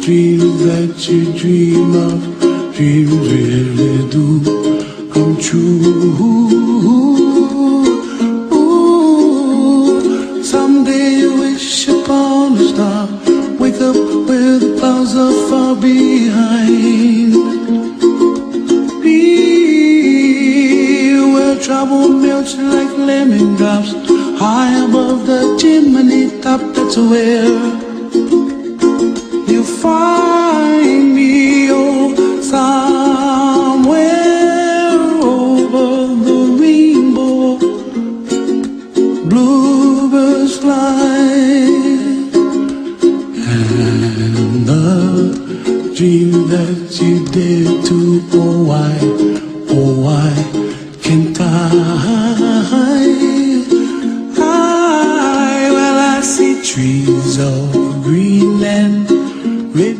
dreams that you dream of, dreams really do come true. Ooh, someday you wish upon a star, wake up where the clouds are far behind. Be where trouble melts like lemon drops, high above the chimney top. That's where you find me, oh, somewhere over the rainbow. Bluebirds fly, and the dream that you did to, oh why can't I? Well, I see trees of green and red.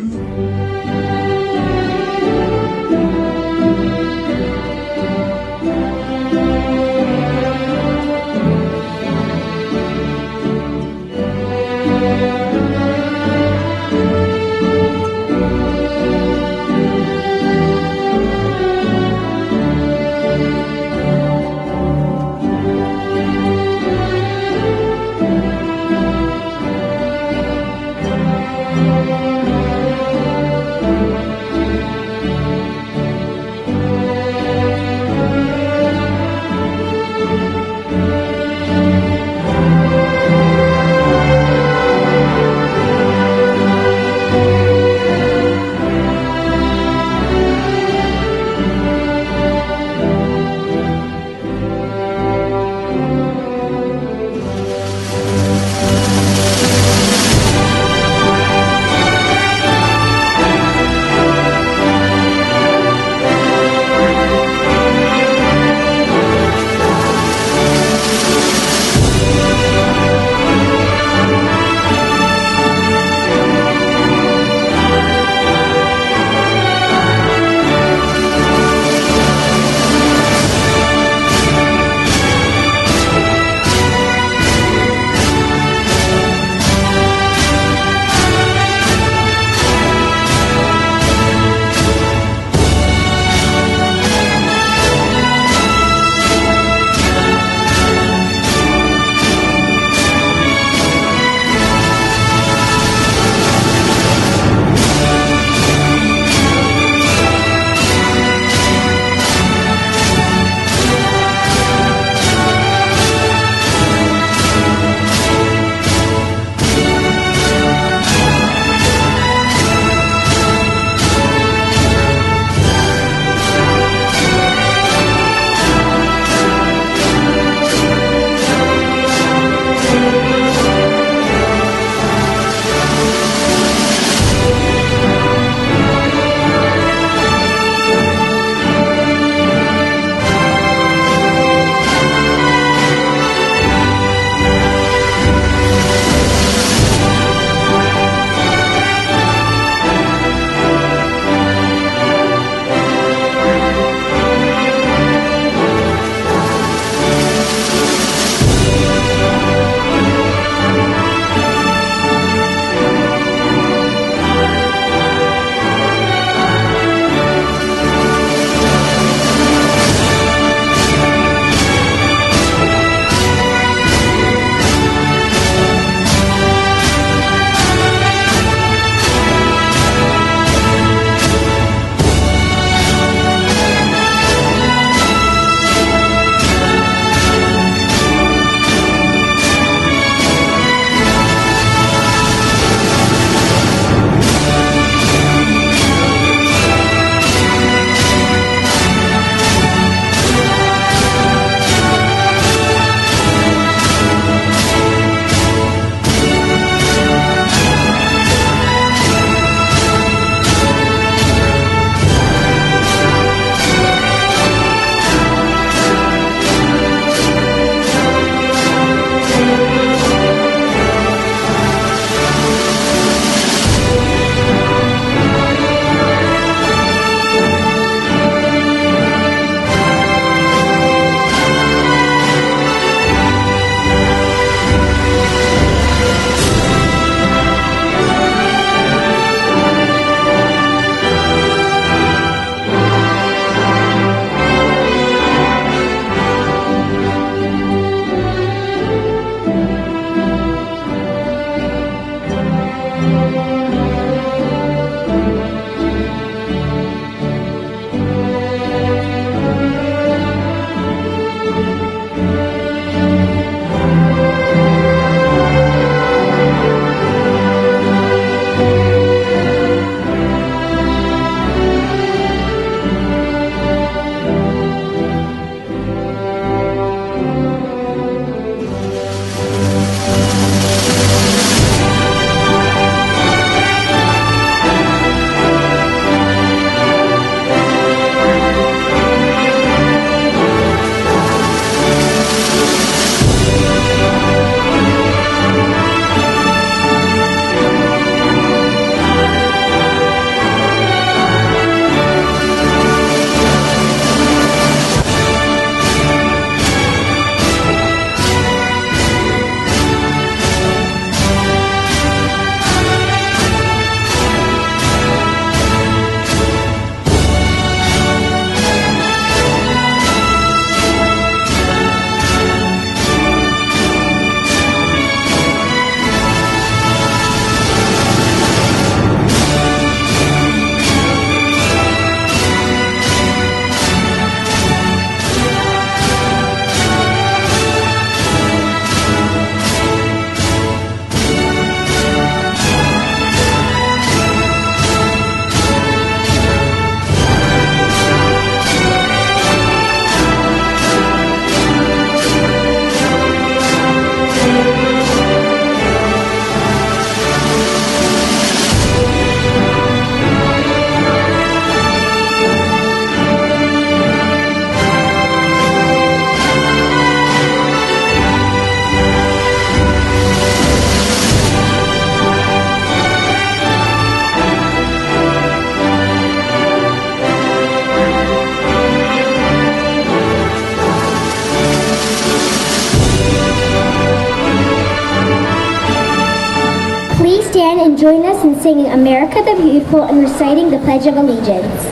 stand and join us in singing America the Beautiful and reciting the Pledge of Allegiance.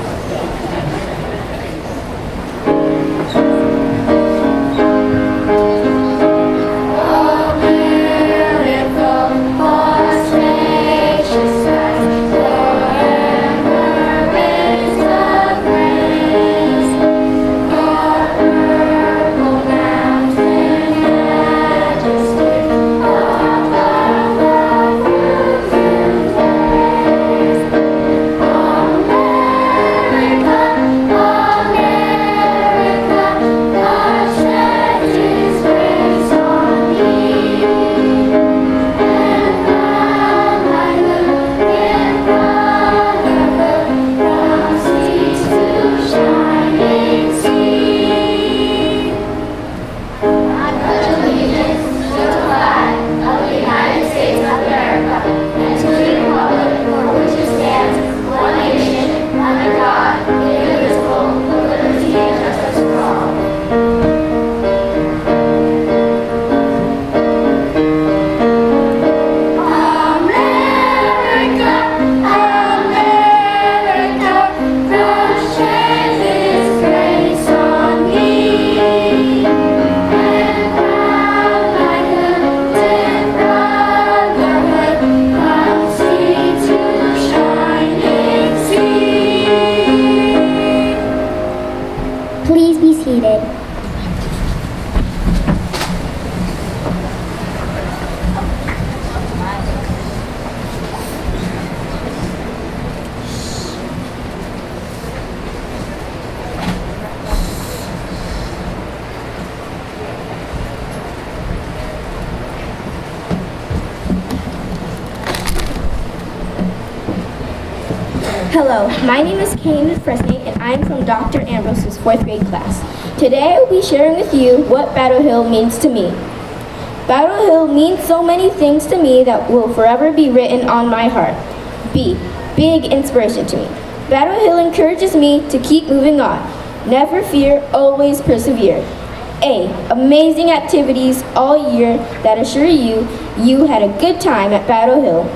Please be seated. Hello, my name is Kane Fresney and I'm from Dr. Ambrose's 4th grade class. Today I will be sharing with you what Battlehil means to me. Battlehil means so many things to me that will forever be written on my heart. B, big inspiration to me. Battlehil encourages me to keep moving on. Never fear, always persevere. A, amazing activities all year that assure you you had a good time at Battlehil.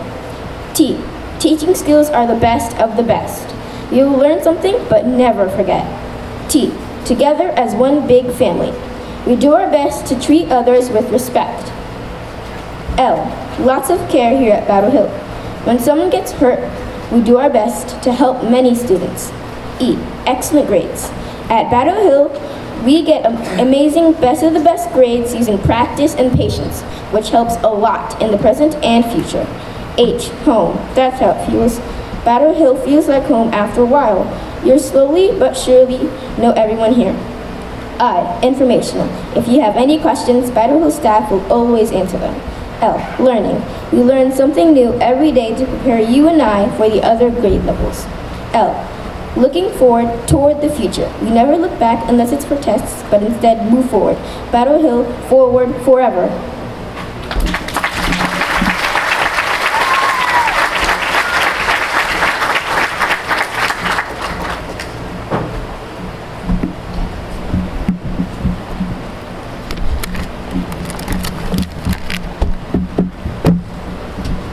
T, teaching skills are the best of the best. You will learn something, but never forget. T, together as one big family. We do our best to treat others with respect. L, lots of care here at Battlehil. When someone gets hurt, we do our best to help many students. E, excellent grades. At Battlehil, we get amazing best of the best grades using practice and patience, which helps a lot in the present and future. H, home. That's how it feels. Battlehil feels like home after a while. You'll slowly but surely know everyone here. I, informational. If you have any questions, Battlehil staff will always answer them. L, learning. We learn something new every day to prepare you and I for the other grade levels. L, looking forward toward the future. We never look back unless it's for tests, but instead move forward. Battlehil, forward forever.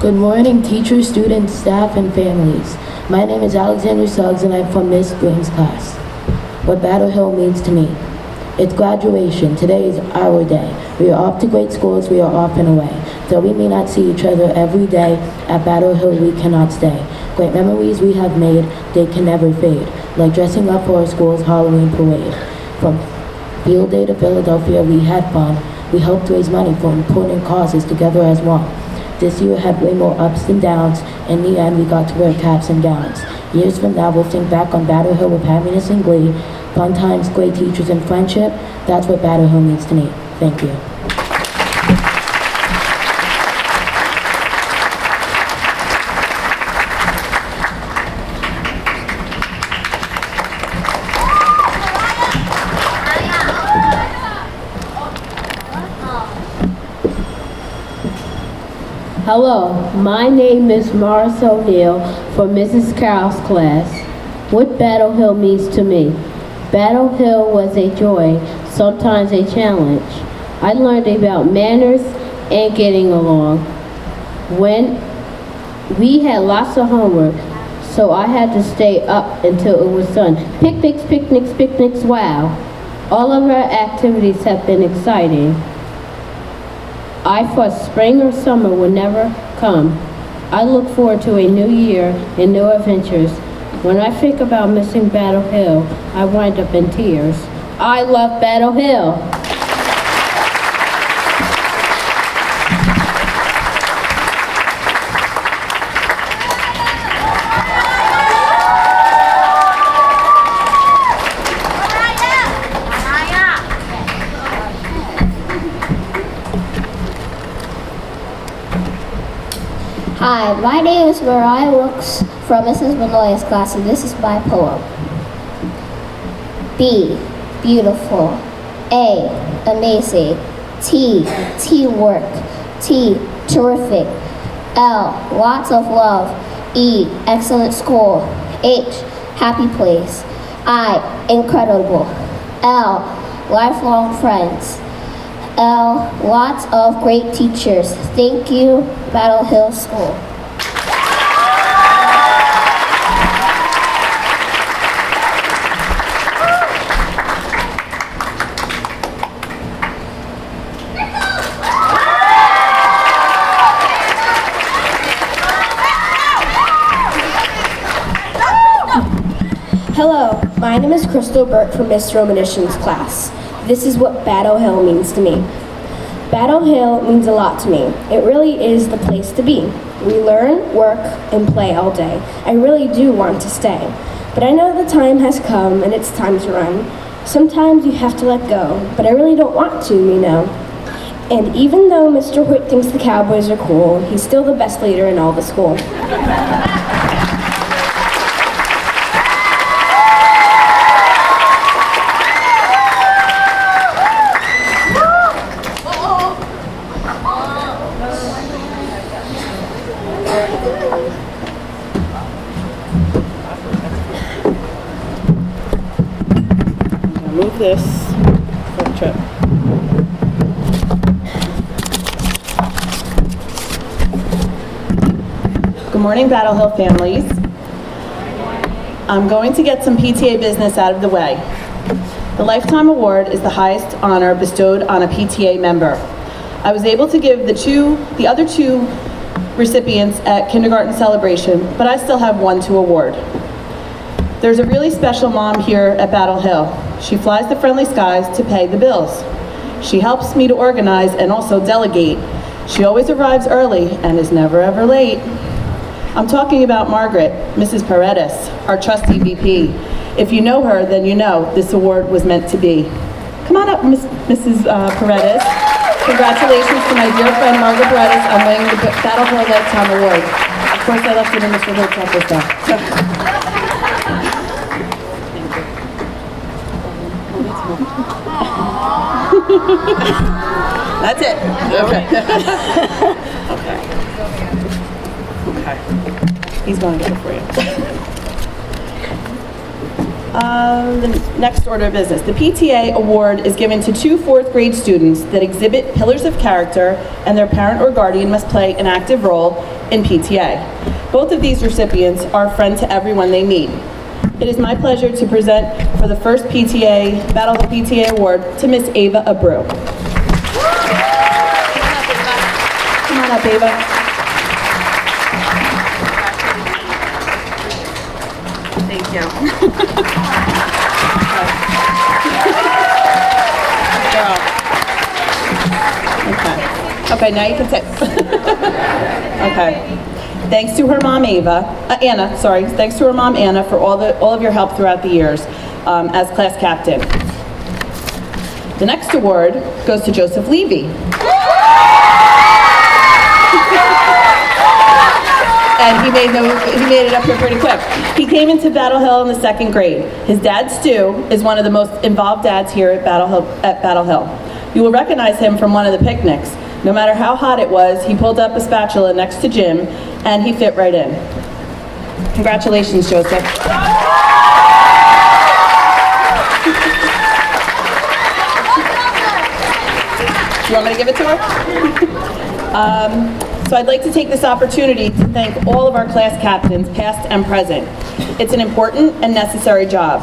Good morning, teachers, students, staff, and families. My name is Alexander Suggs, and I'm from Miss Green's class. What Battlehil means to me. It's graduation. Today is our day. We are off to great schools. We are off and away. Though we may not see each other every day, at Battlehil we cannot stay. Great memories we have made, they can never fade. Like dressing up for our school's Halloween parade. From field day to Philadelphia, we had fun. We helped raise money for important causes together as one. This year had way more ups than downs. In the end, we got to wear caps and gowns. Years from now, we'll think back on Battlehil with happiness and glee. Fun times, great teachers, and friendship. That's what Battlehil means to me. Thank you. Hello, my name is Morris O'Neill from Mrs. Carroll's class. What Battlehil means to me. Battlehil was a joy, sometimes a challenge. I learned about manners and getting along. When We had lots of homework, so I had to stay up until it was done. Picnics, wow. All of our activities have been exciting. I thought spring or summer would never come. I look forward to a new year and new adventures. When I think about missing Battle Hill, I wind up in tears. I love Battle Hill. Hi, my name is Mariah Wilkes from Mrs. Manoya's class, and this is my poem. B, beautiful. A, amazing. T, teamwork. T, terrific. L, lots of love. E, excellent school. H, happy place. I, incredible. L, lifelong friends. L, lots of great teachers. Thank you, Battlehil School. Hello, my name is Crystal Burke from Miss Romanishin's class. This is what Battlehil means to me. Battlehil means a lot to me. It really is the place to be. We learn, work, and play all day. I really do want to stay. But I know the time has come and it's time to run. Sometimes you have to let go, but I really don't want to, you know. And even though Mr. Hoyt thinks the Cowboys are cool, he's still the best leader in all the school. Move this for the trip. Good morning, Battlehil families. I'm going to get some PTA business out of the way. The Lifetime Award is the highest honor bestowed on a PTA member. I was able to give the other two recipients at kindergarten celebration, but I still have one to award. There's a really special mom here at Battlehil. She flies the friendly skies to pay the bills. She helps me to organize and also delegate. She always arrives early and is never ever late. I'm talking about Margaret, Mrs. Paredes, our trusty VP. If you know her, then you know this award was meant to be. Come on up, Mrs. Paredes. Congratulations to my dear friend Margaret Paredes on winning the Battlehil Lifetime Award. Of course, I left it in Mr. Holt's office though. That's it. Okay. Okay. He's going to get it for you. The next order of business. The PTA award is given to two fourth grade students that exhibit pillars of character, and their parent or guardian must play an active role in PTA. Both of these recipients are a friend to everyone they meet. It is my pleasure to present for the first Battlehil PTA Award to Miss Ava Abreu. Come on up, Ava. Thank you. Okay, now you can sit. Okay. Thanks to her mom, Anna, sorry. Thanks to her mom, Anna, for all of your help throughout the years as class captain. The next award goes to Joseph Levy. And he made it up here pretty quick. He came into Battlehil in the 2nd grade. His dad, Stu, is one of the most involved dads here at Battlehil. You will recognize him from one of the picnics. No matter how hot it was, he pulled up a spatula next to Jim, and he fit right in. Congratulations, Joseph. Do you want me to give it to her? So I'd like to take this opportunity to thank all of our class captains, past and present. It's an important and necessary job.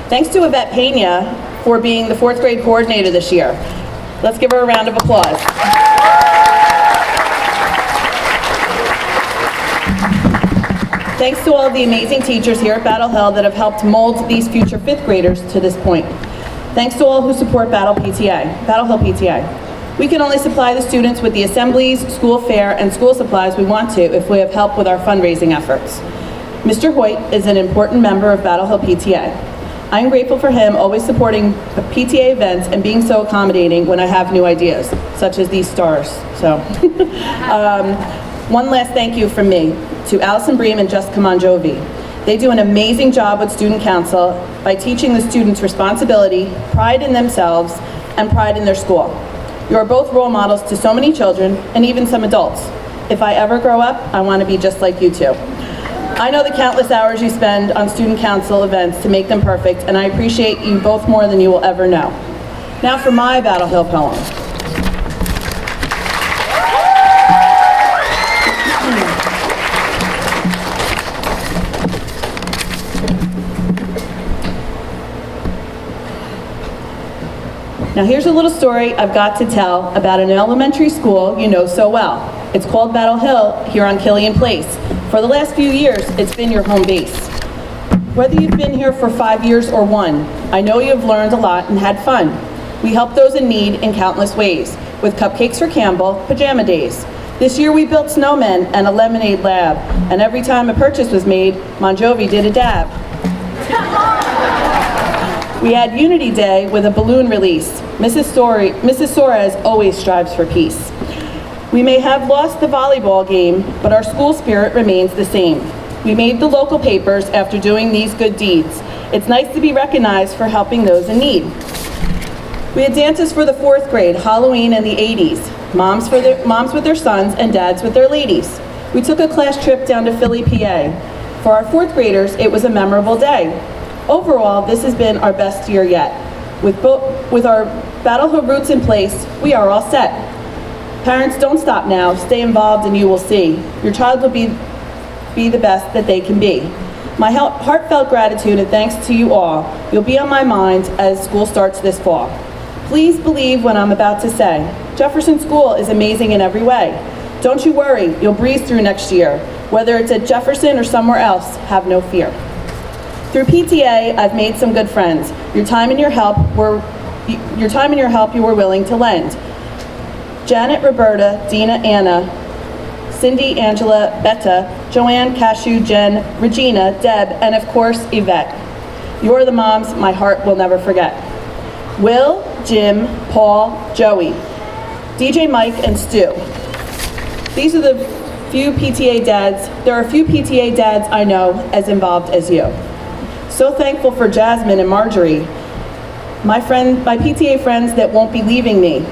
Thanks to Yvette Pena for being the 4th grade coordinator this year. Let's give her a round of applause. Thanks to all of the amazing teachers here at Battlehil that have helped mold these future 5th graders to this point. Thanks to all who support Battlehil PTA. We can only supply the students with the assemblies, school fare, and school supplies we want to if we have help with our fundraising efforts. Mr. Hoyt is an important member of Battlehil PTA. I am grateful for him always supporting PTA events and being so accommodating when I have new ideas, such as these stars. So, one last thank you from me to Allison Bream and Jessica Monjovi. They do an amazing job with student council by teaching the students responsibility, pride in themselves, and pride in their school. You are both role models to so many children and even some adults. If I ever grow up, I want to be just like you two. I know the countless hours you spend on student council events to make them perfect, and I appreciate you both more than you will ever know. Now for my Battlehil poem. Now here's a little story I've got to tell about an elementary school you know so well. It's called Battlehil here on Killian Place. For the last few years, it's been your home base. Whether you've been here for 5 years or 1, I know you've learned a lot and had fun. We help those in need in countless ways, with cupcakes for Campbell, pajama days. This year we built snowmen and a lemonade lab, and every time a purchase was made, Monjovi did a dab. We had Unity Day with a balloon release. Mrs. Suarez always strives for peace. We may have lost the volleyball game, but our school spirit remains the same. We made the local papers after doing these good deeds. It's nice to be recognized for helping those in need. We had dances for the 4th grade, Halloween in the 80s, moms with their sons and dads with their ladies. We took a class trip down to Philly, PA. For our 4th graders, it was a memorable day. Overall, this has been our best year yet. With our Battlehil roots in place, we are all set. Parents, don't stop now. Stay involved and you will see. Your child will be the best that they can be. My heartfelt gratitude and thanks to you all. You'll be on my mind as school starts this fall. Please believe what I'm about to say. Jefferson School is amazing in every way. Don't you worry, you'll breeze through next year. Whether it's at Jefferson or somewhere else, have no fear. Through PTA, I've made some good friends. Your time and your help you were willing to lend. Janet, Roberta, Dina, Anna, Cindy, Angela, Betta, Joanne, Cashew, Jen, Regina, Deb, and of course, Yvette. You're the moms my heart will never forget. Will, Jim, Paul, Joey, DJ Mike, and Stu. These are the few PTA dads. There are a few PTA dads I know as involved as you. So thankful for Jasmine and Marjorie, my PTA friends that won't be leaving me.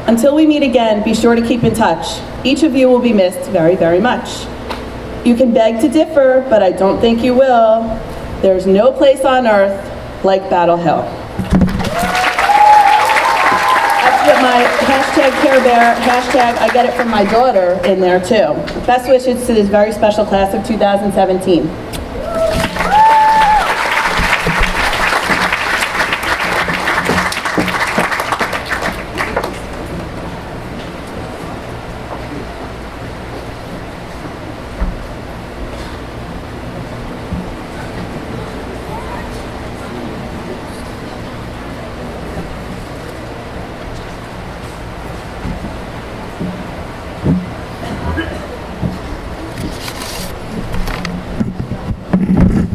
Until we meet again, be sure to keep in touch. Each of you will be missed very, very much. You can beg to differ, but I don't think you will. There's no place on earth like Battlehil. I put my hashtag Care Bear, hashtag I get it from my daughter in there too. Best wishes to this very special class of 2017.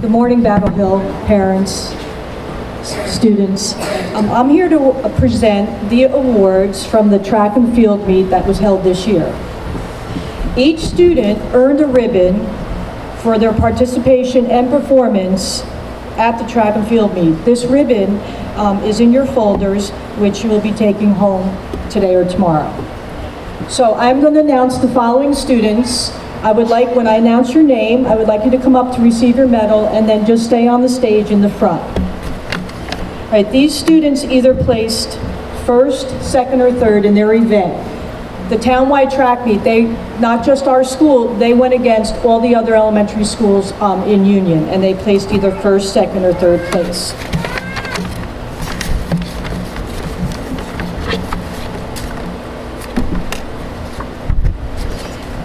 Good morning, Battlehil parents, students. I'm here to present the awards from the track and field meet that was held this year. Each student earned a ribbon for their participation and performance at the track and field meet. This ribbon is in your folders, which you will be taking home today or tomorrow. So I'm going to announce the following students. I would like, when I announce your name, I would like you to come up to receive your medal and then just stay on the stage in the front. All right, these students either placed first, second, or third in their event. the townwide track meet, not just our school, they went against all the other elementary schools in Union, and they placed either first, second, or third place.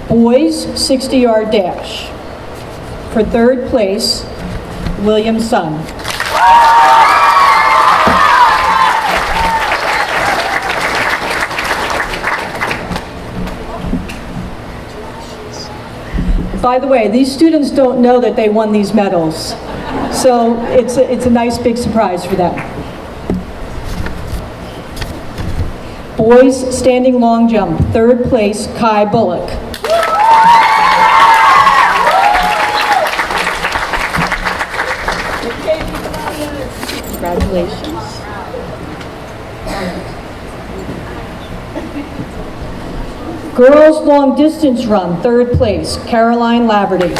Boys 60-yard dash. For third place, William Sun. By the way, these students don't know that they won these medals, so it's a nice big surprise for them. Boys standing long jump, third place, Kai Bullock. Congratulations. Girls long distance run, third place, Caroline Laverty.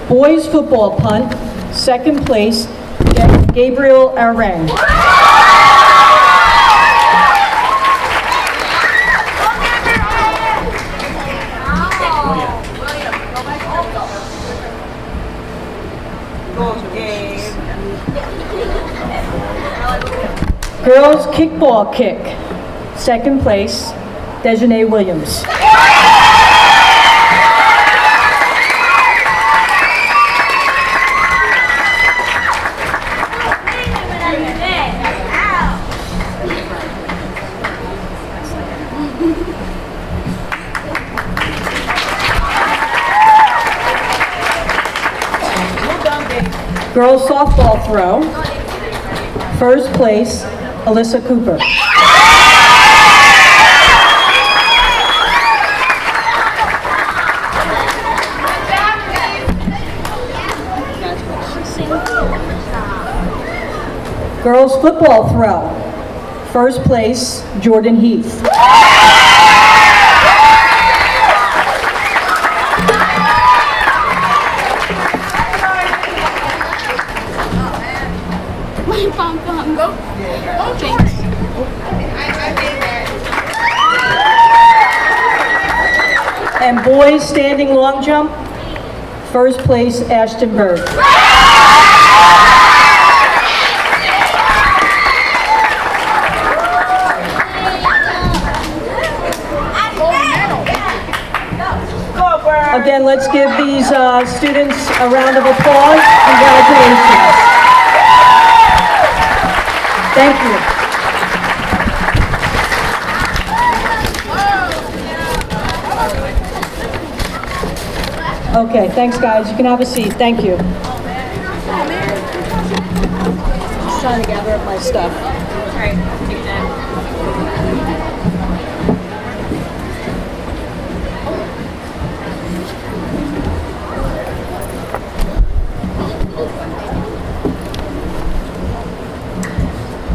Boys football punt, second place, Gabriel Arang. Girls kickball kick, second place, Dejanay Williams. Girls softball throw, first place, Alyssa Cooper. Girls football throw, first place, Jordan Heath. And boys standing long jump, first place, Ashton Berg. Again, let's give these students a round of applause. Congratulations. Thank you. Okay, thanks guys. You can have a seat. Thank you. Just trying to gather up my stuff. All right, take your time.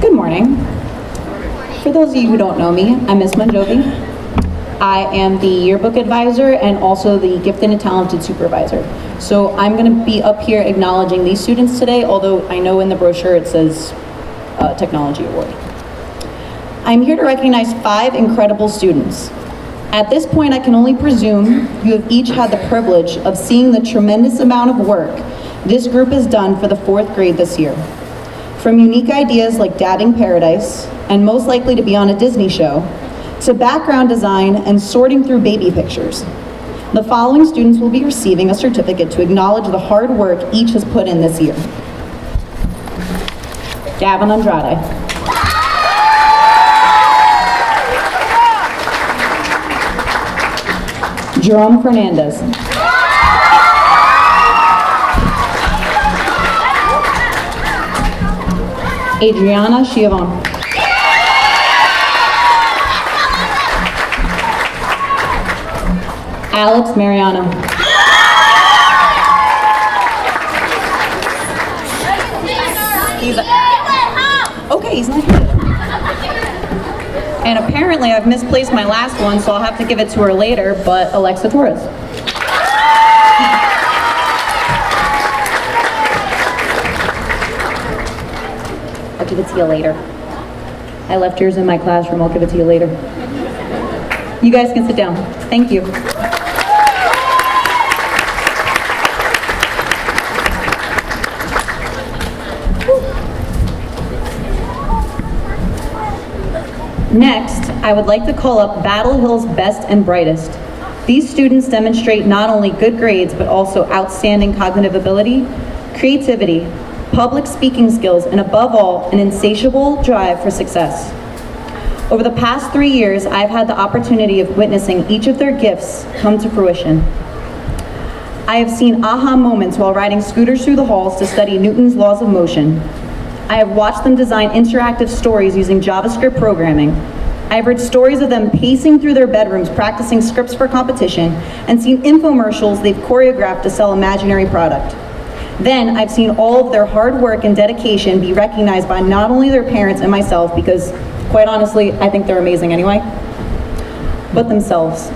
Good morning. For those of you who don't know me, I'm Miss Monjovi. I am the yearbook advisor and also the gifted and talented supervisor. So I'm going to be up here acknowledging these students today, although I know in the brochure it says Technology Award. I'm here to recognize 5 incredible students. At this point, I can only presume you have each had the privilege of seeing the tremendous amount of work this group has done for the 4th grade this year. From unique ideas like dabbing paradise, and most likely to be on a Disney show, to background design and sorting through baby pictures. The following students will be receiving a certificate to acknowledge the hard work each has put in this year. Gavin Andrade. Jerome Fernandez. Adriana Chiavon. Alex Mariano. Okay, he's not here. And apparently I've misplaced my last one, so I'll have to give it to her later, but Alexa Torres. I'll give it to you later. I left yours in my classroom, I'll give it to you later. You guys can sit down. Thank you. Next, I would like to call up Battlehil's best and brightest. These students demonstrate not only good grades, but also outstanding cognitive ability, creativity, public speaking skills, and above all, an insatiable drive for success. Over the past 3 years, I've had the opportunity of witnessing each of their gifts come to fruition. I have seen aha moments while riding scooters through the halls to study Newton's laws of motion. I have watched them design interactive stories using JavaScript programming. I have heard stories of them pacing through their bedrooms, practicing scripts for competition, and seen infomercials they've choreographed to sell imaginary product. Then I've seen all of their hard work and dedication be recognized by not only their parents and myself, because quite honestly, I think they're amazing anyway, but themselves.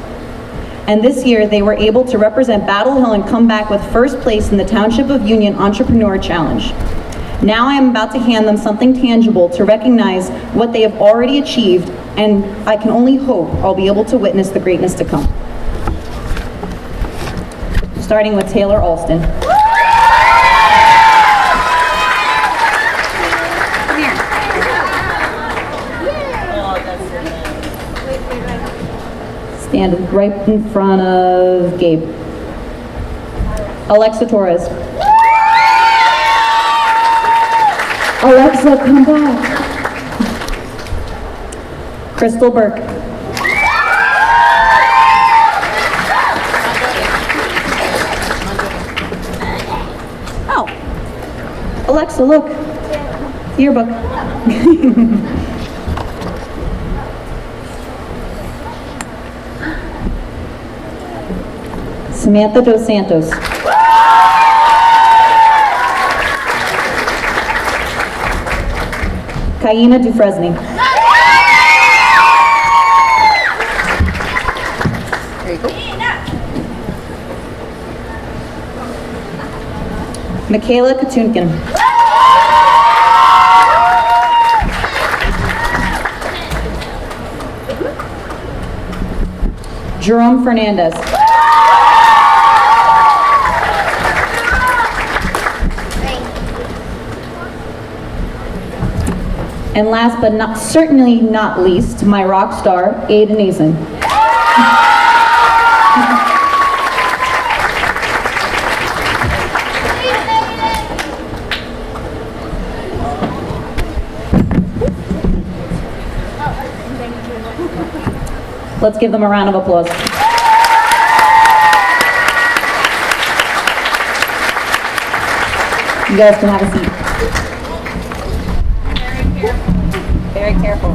And this year, they were able to represent Battlehil and come back with first place in the Township of Union Entrepreneur Challenge. Now I am about to hand them something tangible to recognize what they have already achieved, and I can only hope I'll be able to witness the greatness to come. Starting with Taylor Alston. Stand right in front of Gabe. Alexa Torres. Alexa, come back. Crystal Burke. Oh. Alexa, look. Yearbook. Samantha Dos Santos. Kaina Dufresne. There you go. Michaela Katunkin. Jerome Fernandez. And last but certainly not least, my rock star, Aiden Neeson. Let's give them a round of applause. You guys can have a seat. Very careful.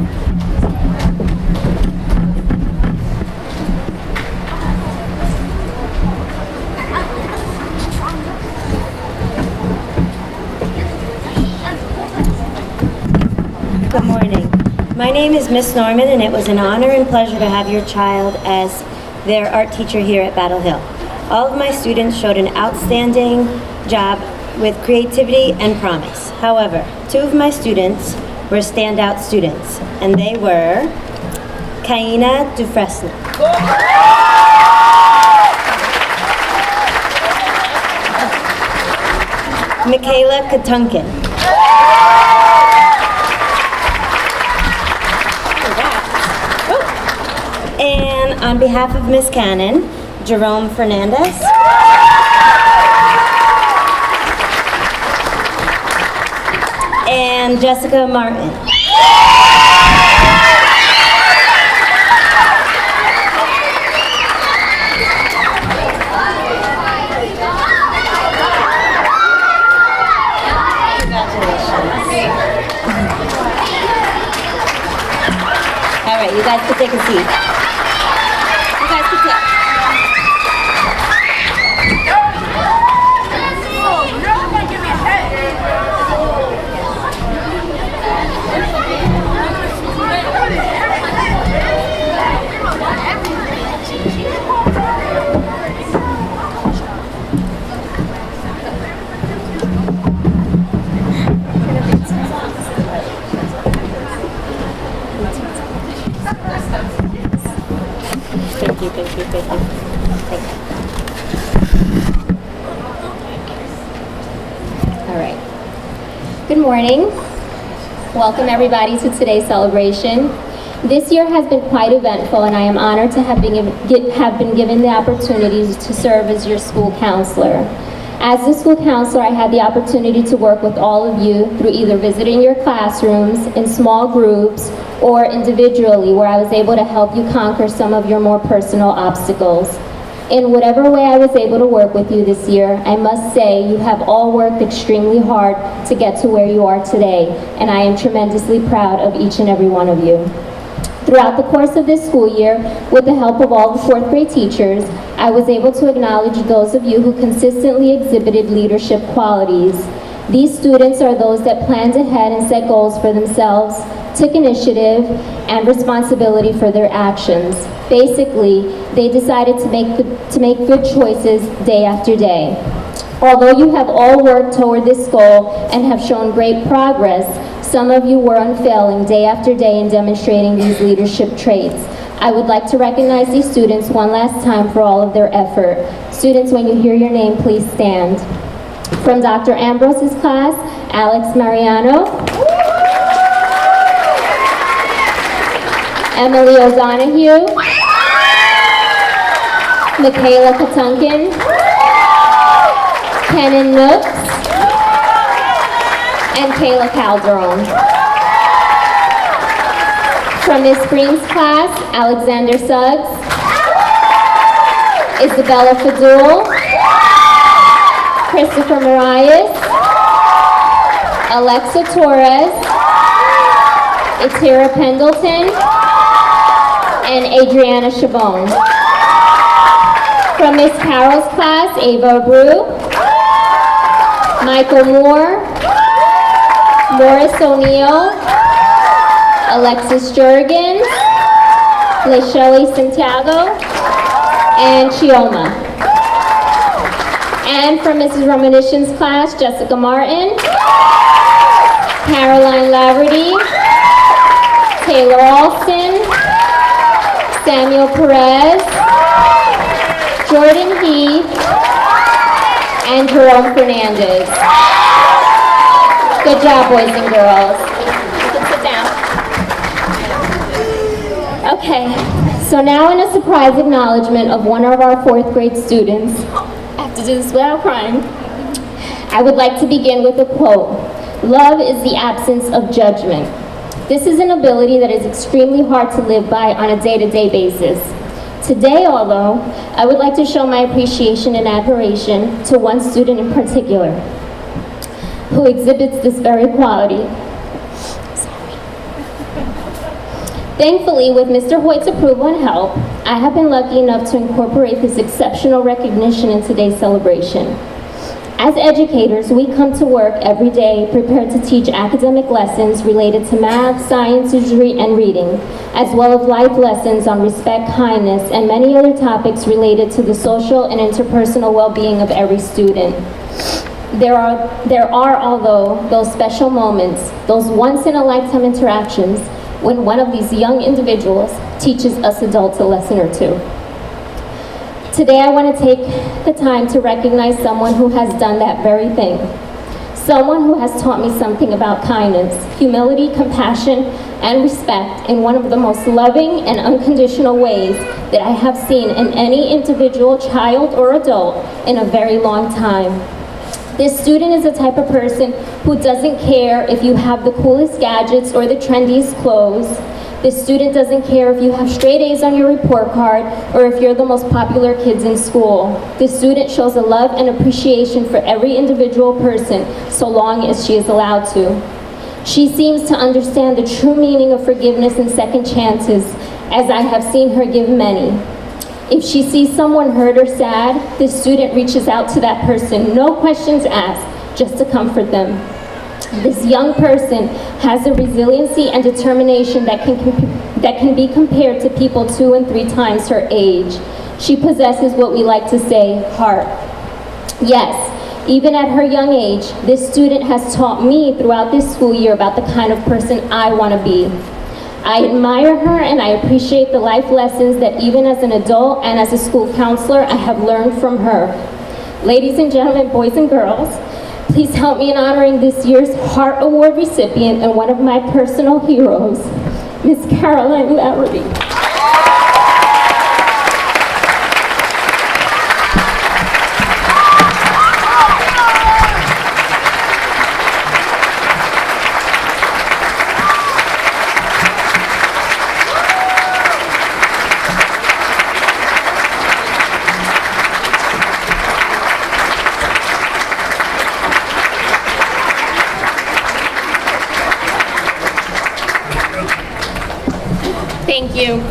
Good morning. My name is Miss Norman, and it was an honor and pleasure to have your child as their art teacher here at Battlehil. All of my students showed an outstanding job with creativity and promise. However, 2 of my students were standout students, and they were Kaina Dufresne Michaela Katunkin, and on behalf of Miss Cannon, Jerome Fernandez, and Jessica Martin. All right, you guys can take a seat. You guys can take. Good morning. Welcome everybody to today's celebration. This year has been quite eventful, and I am honored to have been given the opportunity to serve as your school counselor. As the school counselor, I had the opportunity to work with all of you through either visiting your classrooms in small groups or individually, where I was able to help you conquer some of your more personal obstacles. In whatever way I was able to work with you this year, I must say you have all worked extremely hard to get to where you are today, and I am tremendously proud of each and every one of you. Throughout the course of this school year, with the help of all the fourth grade teachers, I was able to acknowledge those of you who consistently exhibited leadership qualities. These students are those that planned ahead and set goals for themselves, took initiative and responsibility for their actions. Basically, they decided to make good choices day after day. Although you have all worked toward this goal and have shown great progress, some of you were unfailing day after day in demonstrating these leadership traits. I would like to recognize these students one last time for all of their effort. Students, when you hear your name, please stand. From Dr. Ambrose's class, Alex Mariano, Emily O'Donoghue, Michaela Katunkin, Kenan Nooks, and Kayla Calderon. From Miss Green's class, Alexander Suggs, Isabella Fadul, Christopher Marias, Alexa Torres, Atira Pendleton, and Adriana Chabon. From Miss Carroll's class, Ava Abreu, Michael Moore, Morris O'Neill, Alexis Jurgens, Leshelley Santiago, and Chioma. And from Mrs. Romanishin's class, Jessica Martin, Caroline Laverty, Taylor Alston, Samuel Perez, Jordan Heath, and Jerome Fernandez. Good job, boys and girls. You can sit down. Okay, so now in a surprise acknowledgement of one of our fourth grade students, I have to do this without crying, I would like to begin with a quote. Love is the absence of judgment. This is an ability that is extremely hard to live by on a day-to-day basis. Today, although, I would like to show my appreciation and admiration to one student in particular who exhibits this very quality. Thankfully, with Mr. Hoyt's approval and help, I have been lucky enough to incorporate this exceptional recognition in today's celebration. As educators, we come to work every day prepared to teach academic lessons related to math, science, history, and reading, as well as life lessons on respect, kindness, and many other topics related to the social and interpersonal well-being of every student. There are, although, those special moments, those once-in-a-lifetime interactions, when one of these young individuals teaches us adults a lesson or two. Today, I want to take the time to recognize someone who has done that very thing. Someone who has taught me something about kindness, humility, compassion, and respect in one of the most loving and unconditional ways that I have seen in any individual, child, or adult in a very long time. This student is the type of person who doesn't care if you have the coolest gadgets or the trendiest clothes. This student doesn't care if you have straight A's on your report card or if you're the most popular kids in school. This student shows a love and appreciation for every individual person so long as she is allowed to. She seems to understand the true meaning of forgiveness and second chances, as I have seen her give many. If she sees someone hurt or sad, this student reaches out to that person, no questions asked, just to comfort them. This young person has a resiliency and determination that can be compared to people 2 and 3 times her age. She possesses what we like to say, heart. Yes, even at her young age, this student has taught me throughout this school year about the kind of person I want to be. I admire her and I appreciate the life lessons that even as an adult and as a school counselor, I have learned from her. Ladies and gentlemen, boys and girls, Please help me in honoring this year's Heart Award recipient and one of my personal heroes, Miss Caroline Laverty. Thank you.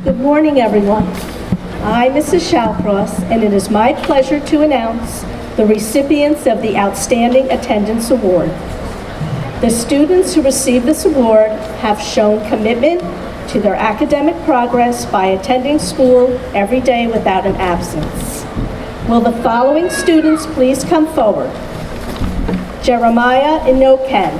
Good morning, everyone. I'm Mrs. Shallcross, and it is my pleasure to announce the recipients of the Outstanding Attendance Award. The students who receive this award have shown commitment to their academic progress by attending school every day without an absence. Will the following students please come forward? Jeremiah Inoken.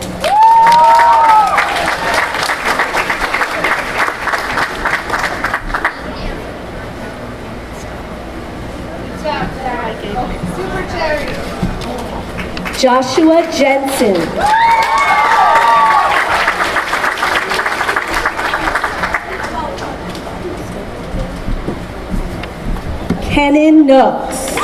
Joshua Jensen. Kenan Nooks.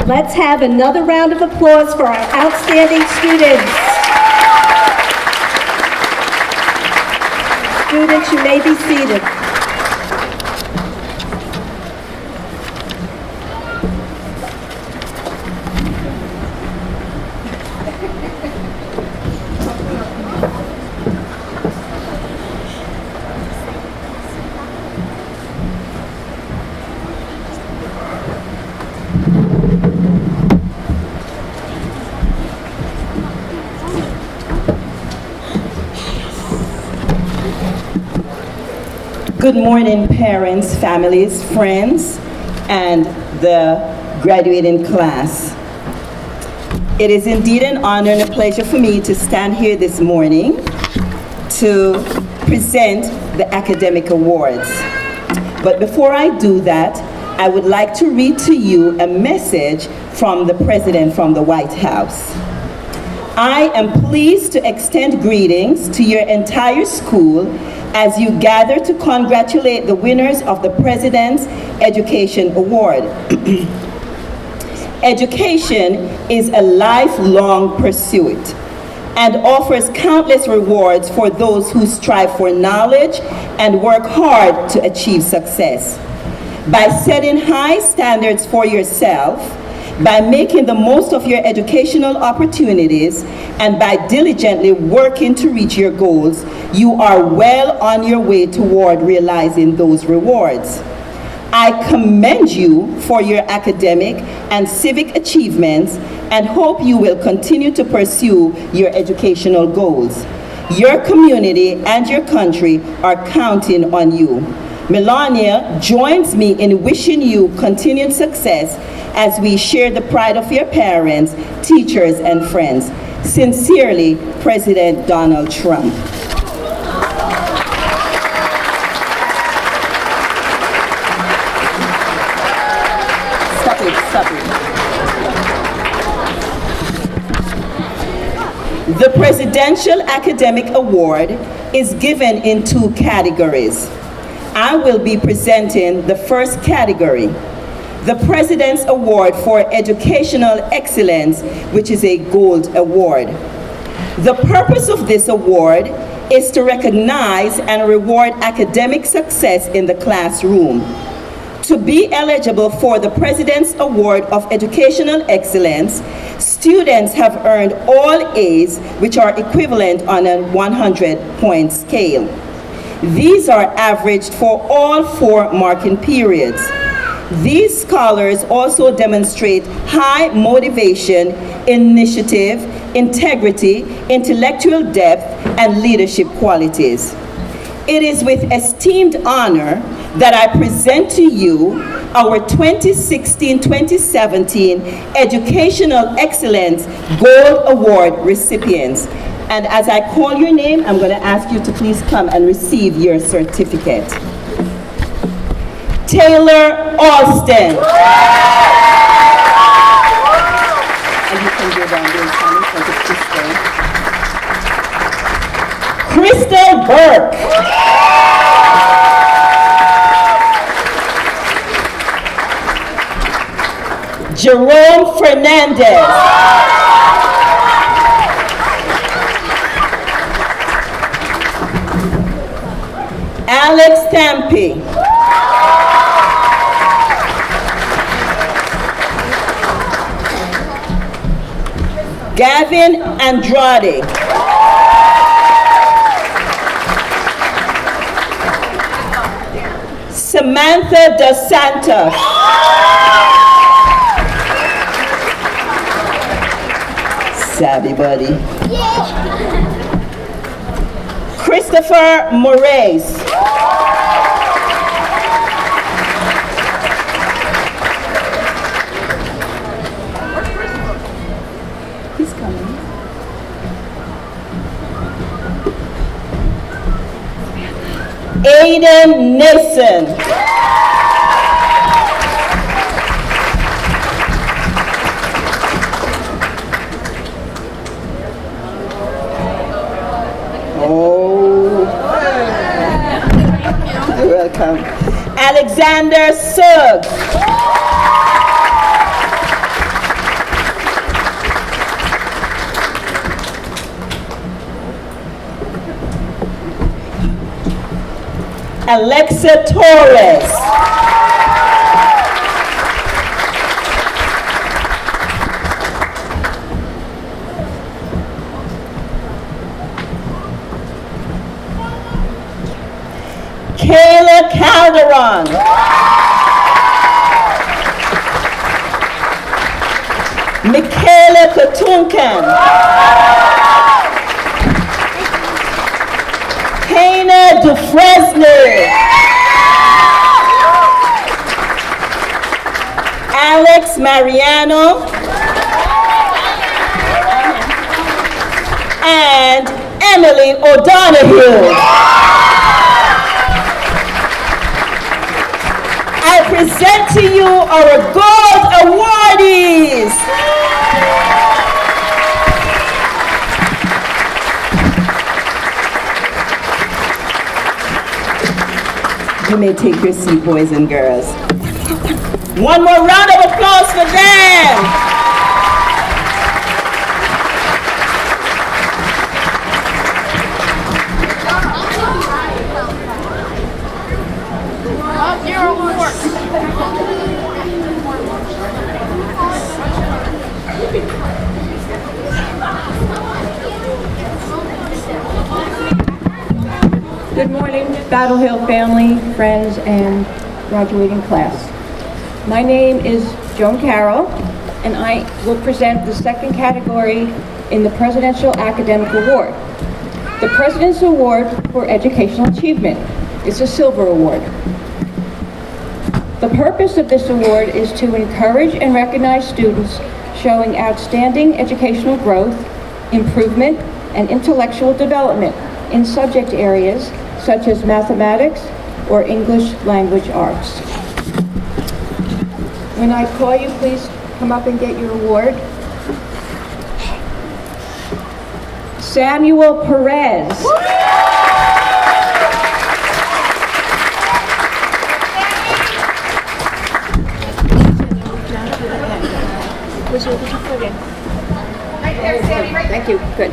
Let's have another round of applause for our outstanding students. Students, you may be seated. Good morning, parents, families, friends, and the graduating class. It is indeed an honor and a pleasure for me to stand here this morning to present the academic awards. But before I do that, I would like to read to you a message from the President from the White House. I am pleased to extend greetings to your entire school as you gather to congratulate the winners of the President's Education Award. Education is a lifelong pursuit and offers countless rewards for those who strive for knowledge and work hard to achieve success. By setting high standards for yourself, by making the most of your educational opportunities, and by diligently working to reach your goals, you are well on your way toward realizing those rewards. I commend you for your academic and civic achievements and hope you will continue to pursue your educational goals. Your community and your country are counting on you. Melania joins me in wishing you continued success as we share the pride of your parents, teachers, and friends. Sincerely, President Donald Trump. Stop it. The Presidential Academic Award is given in two categories. I will be presenting the first category, the President's Award for Educational Excellence, which is a gold award. The purpose of this award is to recognize and reward academic success in the classroom. To be eligible for the President's Award of Educational Excellence, students have earned all A's, which are equivalent on a 100-point scale. These are averaged for all 4 marking periods. These scholars also demonstrate high motivation, initiative, integrity, intellectual depth, and leadership qualities. It is with esteemed honor that I present to you our 2016-2017 Educational Excellence Gold Award recipients. And as I call your name, I'm going to ask you to please come and receive your certificate. Taylor Alston. And you can go down there and sign for the Crystal Burke. Jerome Fernandez. Alex Stampy. Gavin Andrade. Samantha Dos Santos. Savvy buddy. Christopher Moraes. He's coming. Aiden Nason. Welcome. Alexander Suggs. Alexa Torres. Kayla Calderon. Michaela Katunkan. Hannah Dufresne. Alex Mariano. And Emily O'Donoghue. I present to you our gold awardees. You may take your seat, boys and girls. One more round of applause for them. Good morning, Battlehil family, friends, and graduating class. My name is Joan Carroll, and I will present the second category in the Presidential Academic Award. The President's Award for Educational Achievement is a silver award. The purpose of this award is to encourage and recognize students showing outstanding educational growth, improvement, and intellectual development in subject areas such as mathematics or English language arts. When I call you, please come up and get your award. Samuel Perez. Thank you. Good.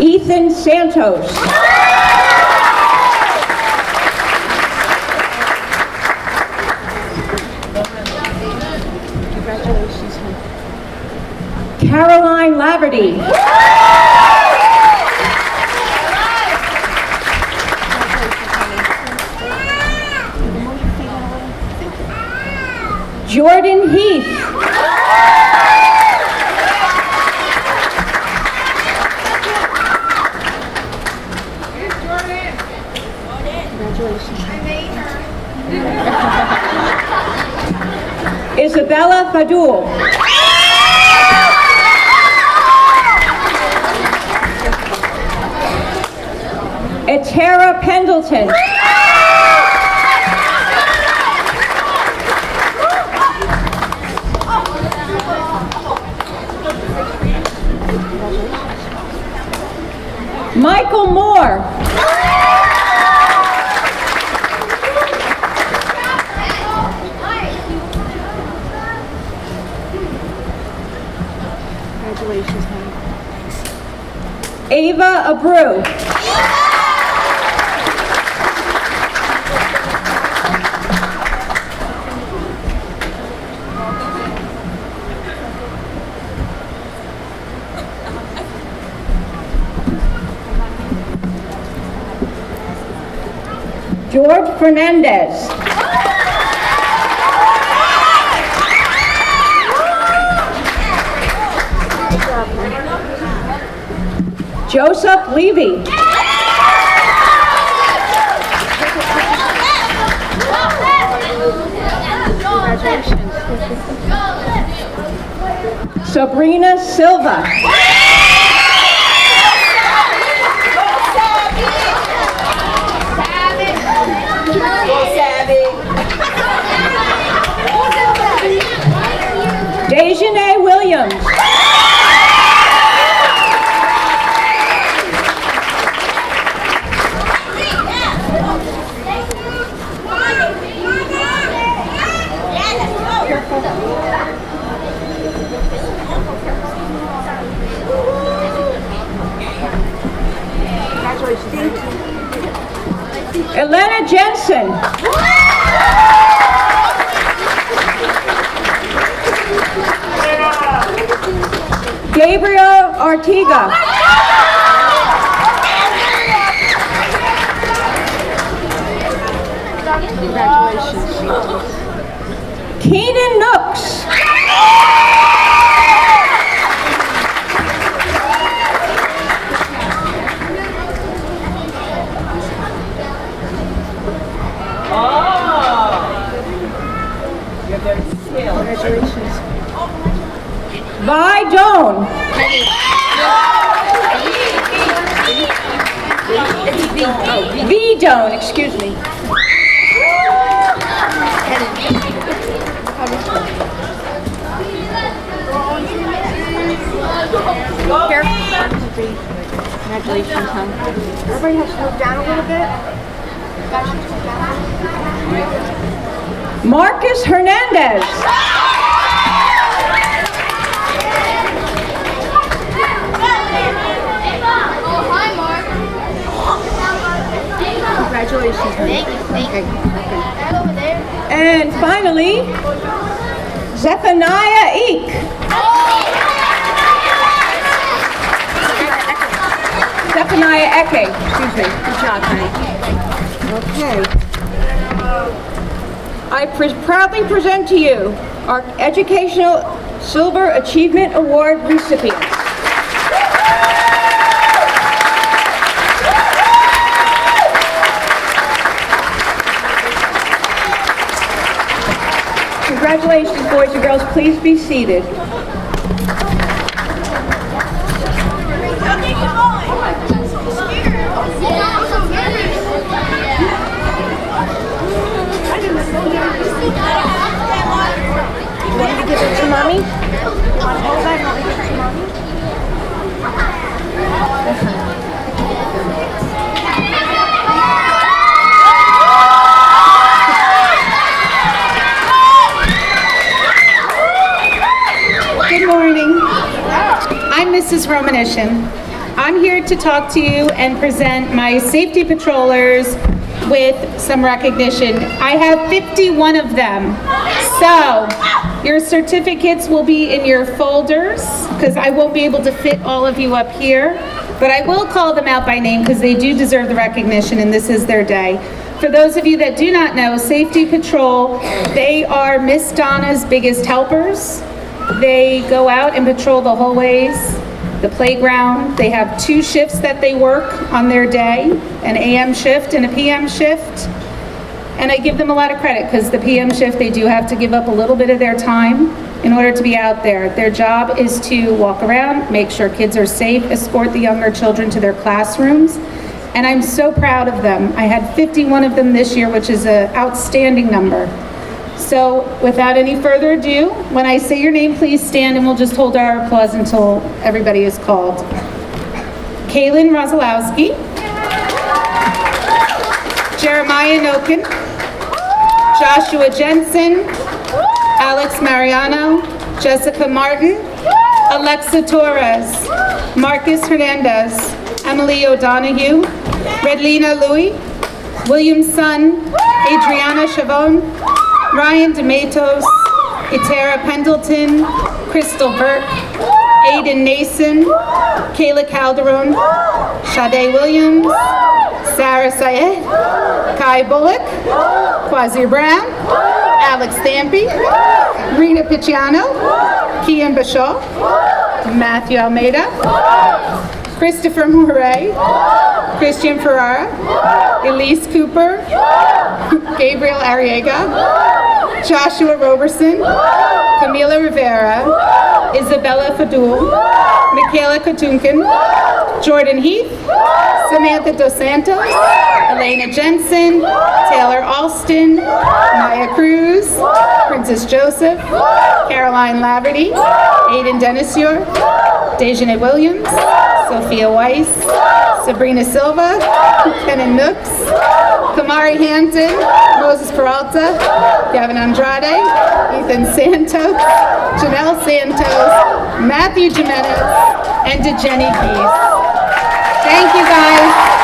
Ethan Santos. Congratulations. Caroline Laverty. Jordan Heath. Isabella Fadul. Etera Pendleton. Michael Moore. Congratulations, honey. Ava Abreu. George Fernandez. Joseph Levy. Sabrina Silva. Dejanay Williams. Elena Jensen. Gabriel Ortega. Congratulations. Keenan Nooks. Congratulations. Vi Doan. V Doan, excuse me. Congratulations, hon. Everybody has to move down a little bit. Marcus Hernandez. Congratulations, honey. Thank you. And finally, Zephaniah Eek. Zephaniah Eke. Excuse me. Good job, honey. Okay. I proudly present to you our Educational Silver Achievement Award recipients. Congratulations, boys and girls. Please be seated. You want me to give it to Mommy? Hold that. Want me to give it to Mommy? Good morning. I'm Mrs. Romanishin. I'm here to talk to you and present my safety patrollers with some recognition. I have 51 of them. So your certificates will be in your folders because I won't be able to fit all of you up here, but I will call them out by name because they do deserve the recognition and this is their day. For those of you that do not know, Safety Patrol, they are Miss Donna's biggest helpers. They go out and patrol the hallways, the playground. They have 2 shifts that they work on their day, an AM shift and a PM shift. And I give them a lot of credit because the PM shift, they do have to give up a little bit of their time in order to be out there. Their job is to walk around, make sure kids are safe, escort the younger children to their classrooms. And I'm so proud of them. I had 51 of them this year, which is an outstanding number. So without any further ado, when I say your name, please stand and we'll just hold our applause until everybody is called. Kaylin Rosalowski, Jeremiah Noken, Joshua Jensen, Alex Mariano, Jessica Martin, Alexa Torres, Marcus Hernandez, Emily O'Donoghue, Redlina Louie, William Sun, Adriana Chavon, Ryan DeMatos, Itera Pendleton, Crystal Burke, Aiden Nason, Kayla Calderon, Sade Williams, Sarah Syed, Kai Bullock, Kwazir Brown, Alex Stampy, Rena Picciano, Kian Bashaw, Matthew Almeida, Christopher Murray, Christian Ferrara, Elise Cooper, Gabriel Arriaga, Joshua Roberson, Camila Rivera, Isabella Fadul, Michaela Katunkin, Jordan Heath, Samantha Dos Santos, Elena Jensen, Taylor Alston, Maya Cruz, Princess Joseph, Caroline Laverty, Aiden Denisior, Dejanay Williams, Sophia Weiss, Sabrina Silva, Kenan Nooks, Kamari Hampton, Moses Peralta, Gavin Andrade, Ethan Santos, Janelle Santos, Matthew Jimenez, and Jenny Peace. Thank you guys.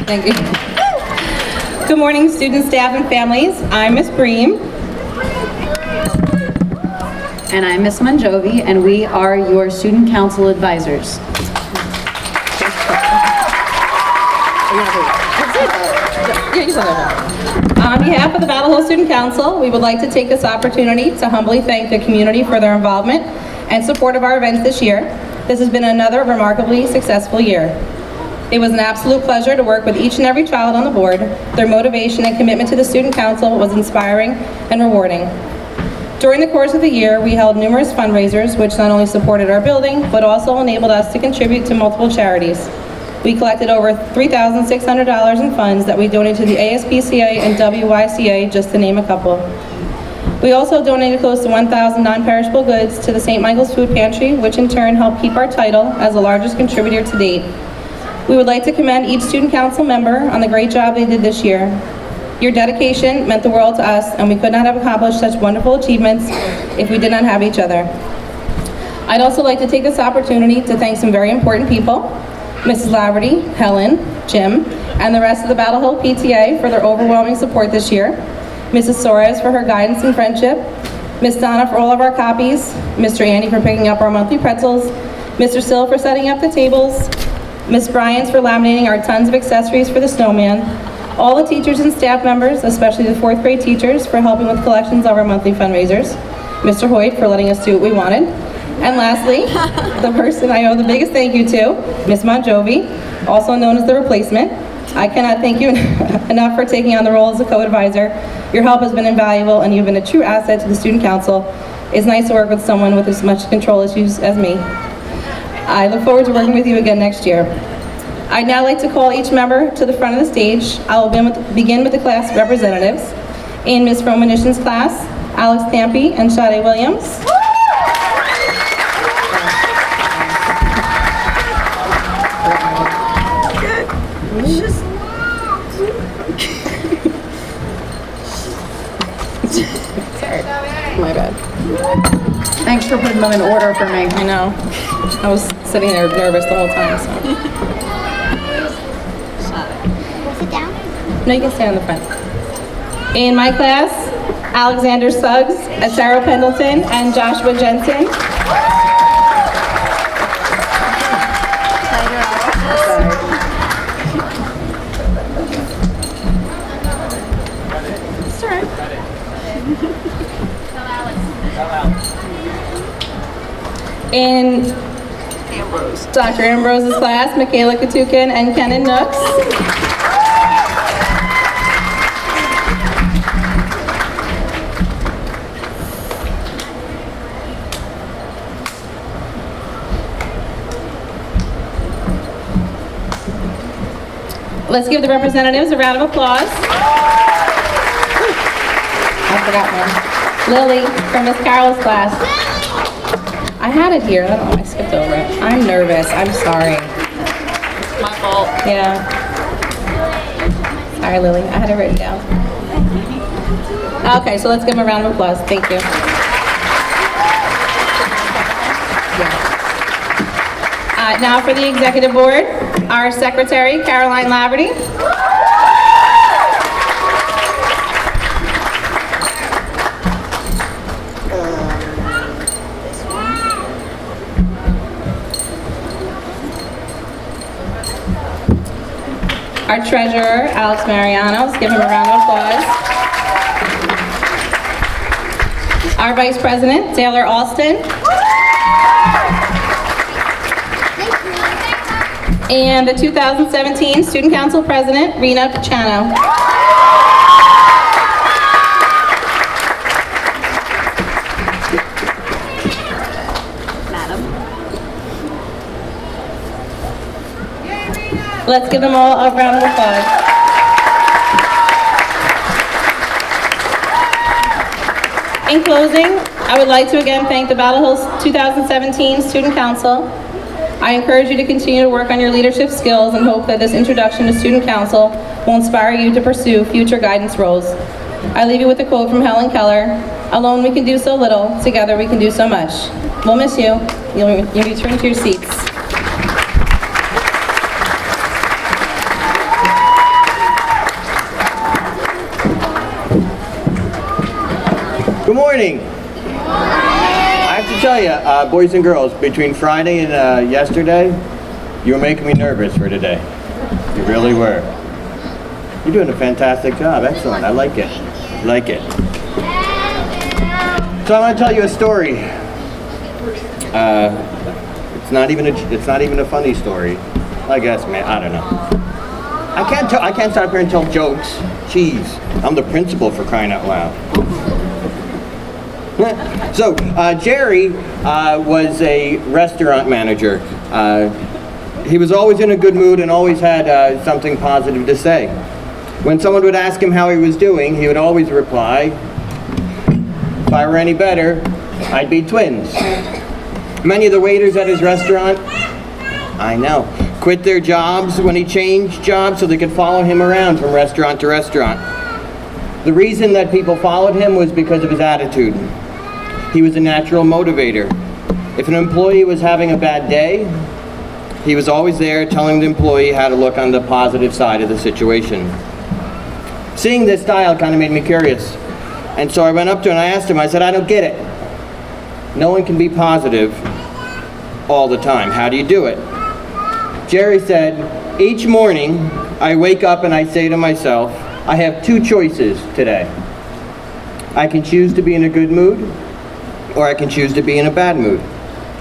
Thank you. Good morning, students, staff, and families. I'm Miss Bream. And I'm Miss Monjovi, and we are your student council advisors. On behalf of the Battlehil Student Council, we would like to take this opportunity to humbly thank the community for their involvement and support of our events this year. This has been another remarkably successful year. It was an absolute pleasure to work with each and every child on the board. Their motivation and commitment to the Student Council was inspiring and rewarding. During the course of the year, we held numerous fundraisers, which not only supported our building, but also enabled us to contribute to multiple charities. We collected over $3,600 in funds that we donated to the ASPCA and WYCA, just to name a couple. We also donated close to 1,000 non-perishable goods to the St. Michael's Food Pantry, which in turn helped keep our title as the largest contributor to date. We would like to commend each student council member on the great job they did this year. Your dedication meant the world to us, and we could not have accomplished such wonderful achievements if we did not have each other. I'd also like to take this opportunity to thank some very important people, Mrs. Laverty, Helen, Jim, and the rest of the Battlehil PTA for their overwhelming support this year, Mrs. Soares for her guidance and friendship, Miss Donna for all of our copies, Mr. Andy for picking up our monthly pretzels, Mr. Sill for setting up the tables, Miss Bryans for laminating our tons of accessories for the snowman, all the teachers and staff members, especially the 4th grade teachers, for helping with collections of our monthly fundraisers, Mr. Hoyt for letting us do what we wanted, and lastly, the person I owe the biggest thank you to, Miss Monjovi, also known as the replacement. I cannot thank you enough for taking on the role as a co-advisor. Your help has been invaluable, and you've been a true asset to the Student Council. It's nice to work with someone with as much control issues as me. I look forward to working with you again next year. I'd now like to call each member to the front of the stage. I will begin with the class representatives. In Ms. Romanishin's class, Alex Tampy and Sade Williams. My bad. Thanks for putting them in order for me. I know. I was sitting there nervous the whole time, so. Sit down. No, you can stand in the front. In my class, Alexander Suggs, Sarah Pendleton, and Joshua Jensen. In Dr. Ambrose's class, Michaela Katukin and Kenan Nooks. Let's give the representatives a round of applause. I forgot one. Lily from Miss Carol's class. I had it here. I don't know. I skipped over it. I'm nervous. I'm sorry. My fault. Yeah. Sorry, Lily. I had it written down. Okay, so let's give them a round of applause. Thank you. Now for the executive board, our secretary, Caroline Laverty. Our treasurer, Alex Mariano. Let's give him a round of applause. Our vice president, Taylor Alston. And the 2017 student council president, Rena Pachano. Let's give them all a round of applause. In closing, I would like to again thank the Battlehil 2017 Student Council. I encourage you to continue to work on your leadership skills and hope that this introduction to Student Council will inspire you to pursue future guidance roles. I leave you with a quote from Helen Keller, "Alone we can do so little, together we can do so much." We'll miss you. You'll return to your seats. Good morning. I have to tell you, boys and girls, between Friday and yesterday, you were making me nervous for today. You really were. You're doing a fantastic job. Excellent. I like it. Like it. So I'm going to tell you a story. It's not even a funny story. I guess, man. I don't know. I can't start up here and tell jokes. Jeez, I'm the principal for crying out loud. So, Jerry was a restaurant manager. He was always in a good mood and always had something positive to say. When someone would ask him how he was doing, he would always reply, "If I were any better, I'd be twins." Many of the waiters at his restaurant, I know, quit their jobs when he changed jobs so they could follow him around from restaurant to restaurant. The reason that people followed him was because of his attitude. He was a natural motivator. If an employee was having a bad day, he was always there telling the employee how to look on the positive side of the situation. Seeing this style kind of made me curious. And so I went up to him and I asked him, I said, "I don't get it. No one can be positive all the time. How do you do it?" Jerry said, "Each morning I wake up and I say to myself, I have two choices today. I can choose to be in a good mood, or I can choose to be in a bad mood.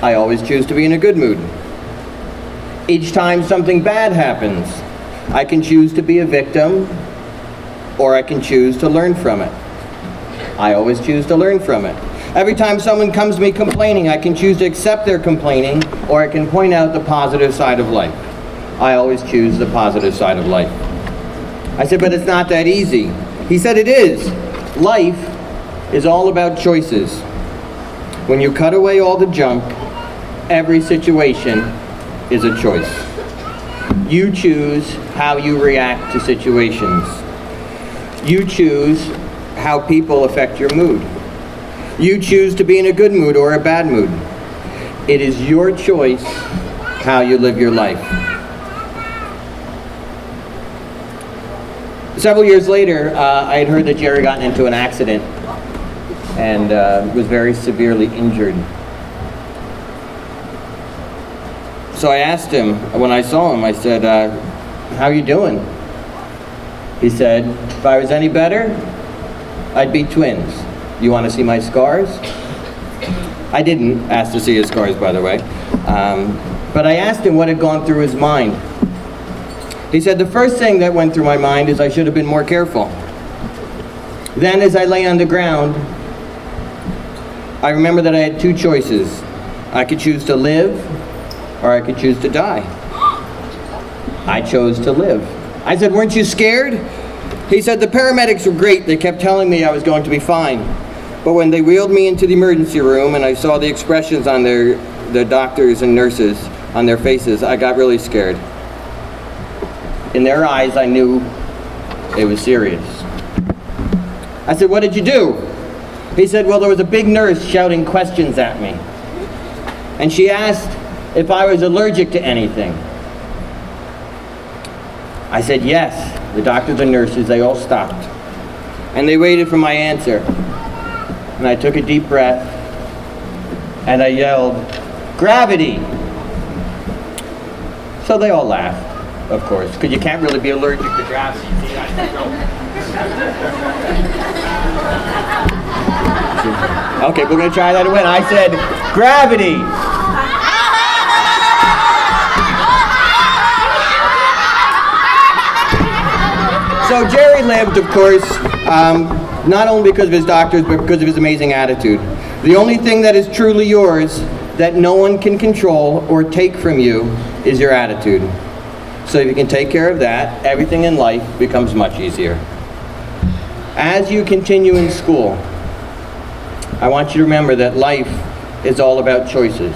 I always choose to be in a good mood. Each time something bad happens, I can choose to be a victim, or I can choose to learn from it. I always choose to learn from it. Every time someone comes to me complaining, I can choose to accept their complaining, or I can point out the positive side of life. I always choose the positive side of life. I said, but it's not that easy. He said, it is. Life is all about choices. When you cut away all the junk, every situation is a choice. You choose how you react to situations. You choose how people affect your mood. You choose to be in a good mood or a bad mood. It is your choice how you live your life. Several years later, I had heard that Jerry got into an accident and was very severely injured. So I asked him, when I saw him, I said, how are you doing? He said, if I was any better, I'd be twins. You want to see my scars? I didn't ask to see his scars, by the way. But I asked him what had gone through his mind. He said, the first thing that went through my mind is I should have been more careful. Then as I lay on the ground, I remember that I had two choices. I could choose to live, or I could choose to die. I chose to live. I said, weren't you scared? He said, the paramedics were great. They kept telling me I was going to be fine. But when they wheeled me into the emergency room and I saw the expressions on the doctors and nurses on their faces, I got really scared. In their eyes, I knew it was serious. I said, what did you do? He said, well, there was a big nurse shouting questions at me. And she asked if I was allergic to anything. I said, yes. The doctors and nurses, they all stopped. And they waited for my answer. And I took a deep breath, and I yelled, gravity! So they all laughed, of course, because you can't really be allergic to gravity. Okay, we're going to try that again. I said, gravity! So Jerry lived, of course, not only because of his doctors, but because of his amazing attitude. The only thing that is truly yours, that no one can control or take from you, is your attitude. So if you can take care of that, everything in life becomes much easier. As you continue in school, I want you to remember that life is all about choices.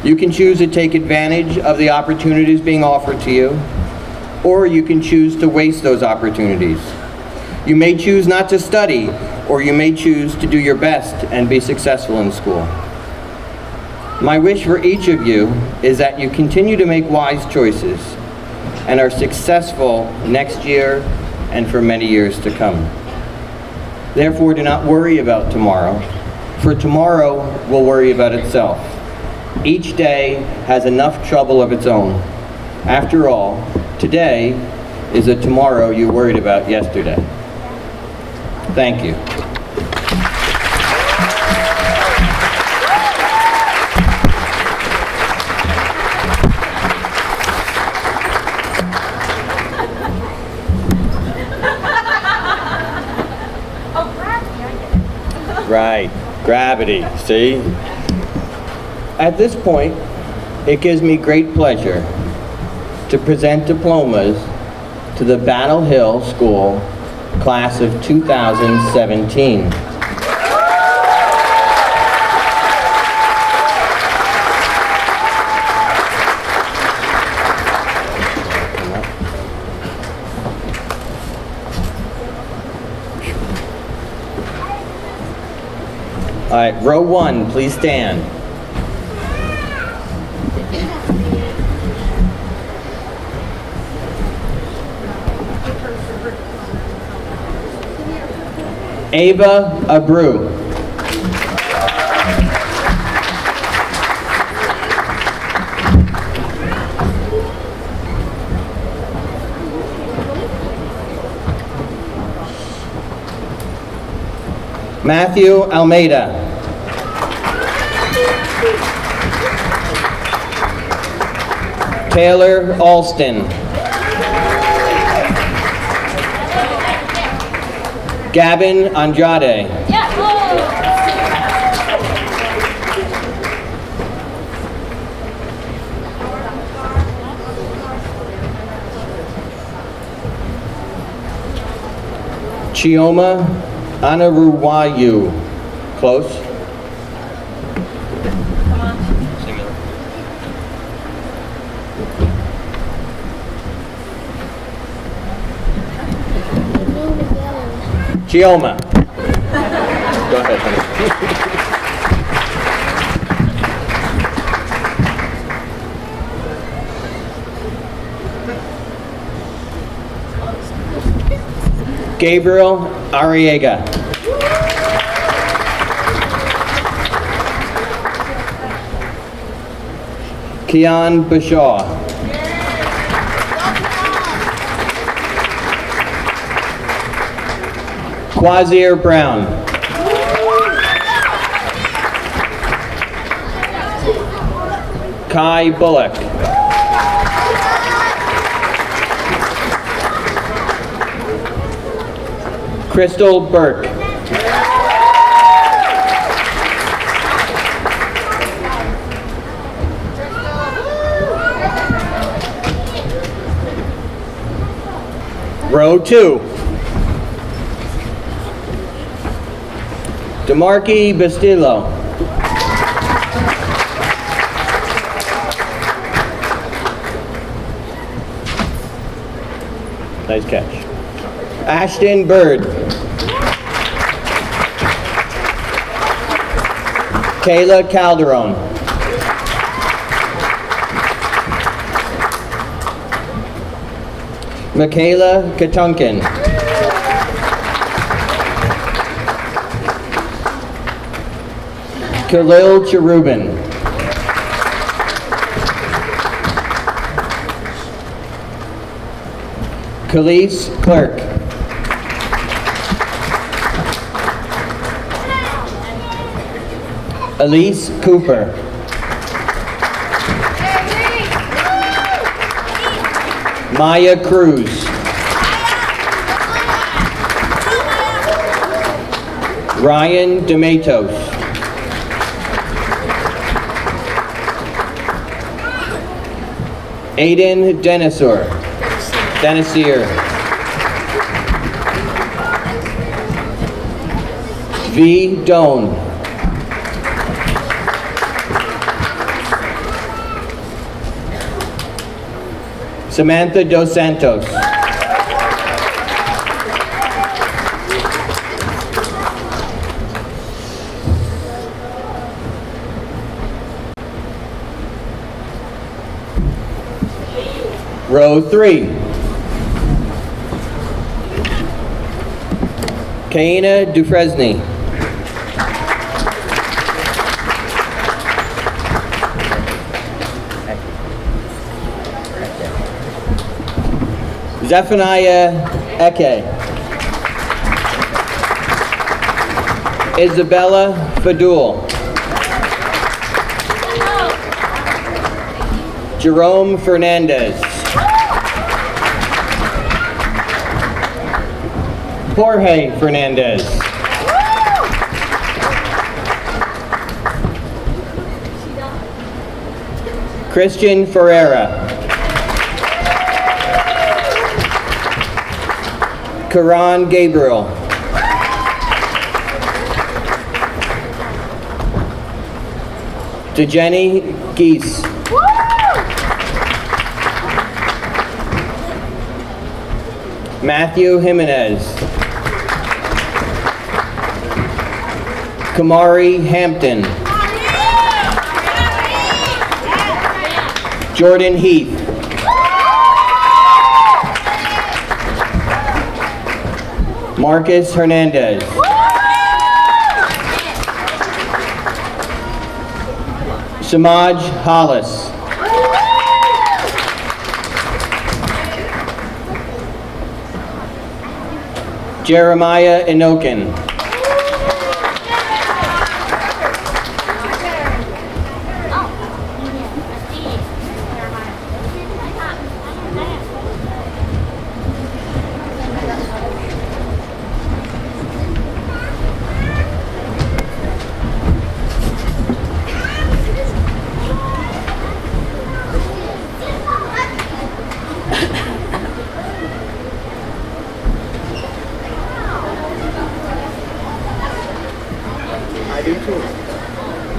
You can choose to take advantage of the opportunities being offered to you, or you can choose to waste those opportunities. You may choose not to study, or you may choose to do your best and be successful in school. My wish for each of you is that you continue to make wise choices and are successful next year and for many years to come. Therefore, do not worry about tomorrow, for tomorrow will worry about itself. Each day has enough trouble of its own. After all, today is a tomorrow you worried about yesterday. Thank you. Right, gravity, see? At this point, it gives me great pleasure to present diplomas to the Battlehil School class of 2017. All right, row one, please stand. Ava Abreu. Matthew Almeida. Taylor Alston. Gavin Andrade. Chioma Anaruwayu. Close. Chioma. Go ahead, honey. Gabriel Arriaga. Kian Bashaw. Quazir Brown. Kai Bullock. Crystal Burke. Row 2. DeMarque Bastillo. Nice catch. Ashton Bird. Kayla Calderon. Michaela Katunkin. Khalil Cherubin. Khalees Clerk. Elise Cooper. Maya Cruz. Ryan DeMatos. Aiden Denisier. V. Doan. Samantha Dos Santos. Row 3. Kaina Dufresne. Zephaniah Eke. Isabella Fadul. Jerome Fernandez. Jorge Fernandez. Christian Ferreira. Karan Gabriel. Dejeni Geese. Matthew Jimenez. Kamari Hampton. Jordan Heath. Marcus Hernandez. Samaj Hollis. Jeremiah Inokin.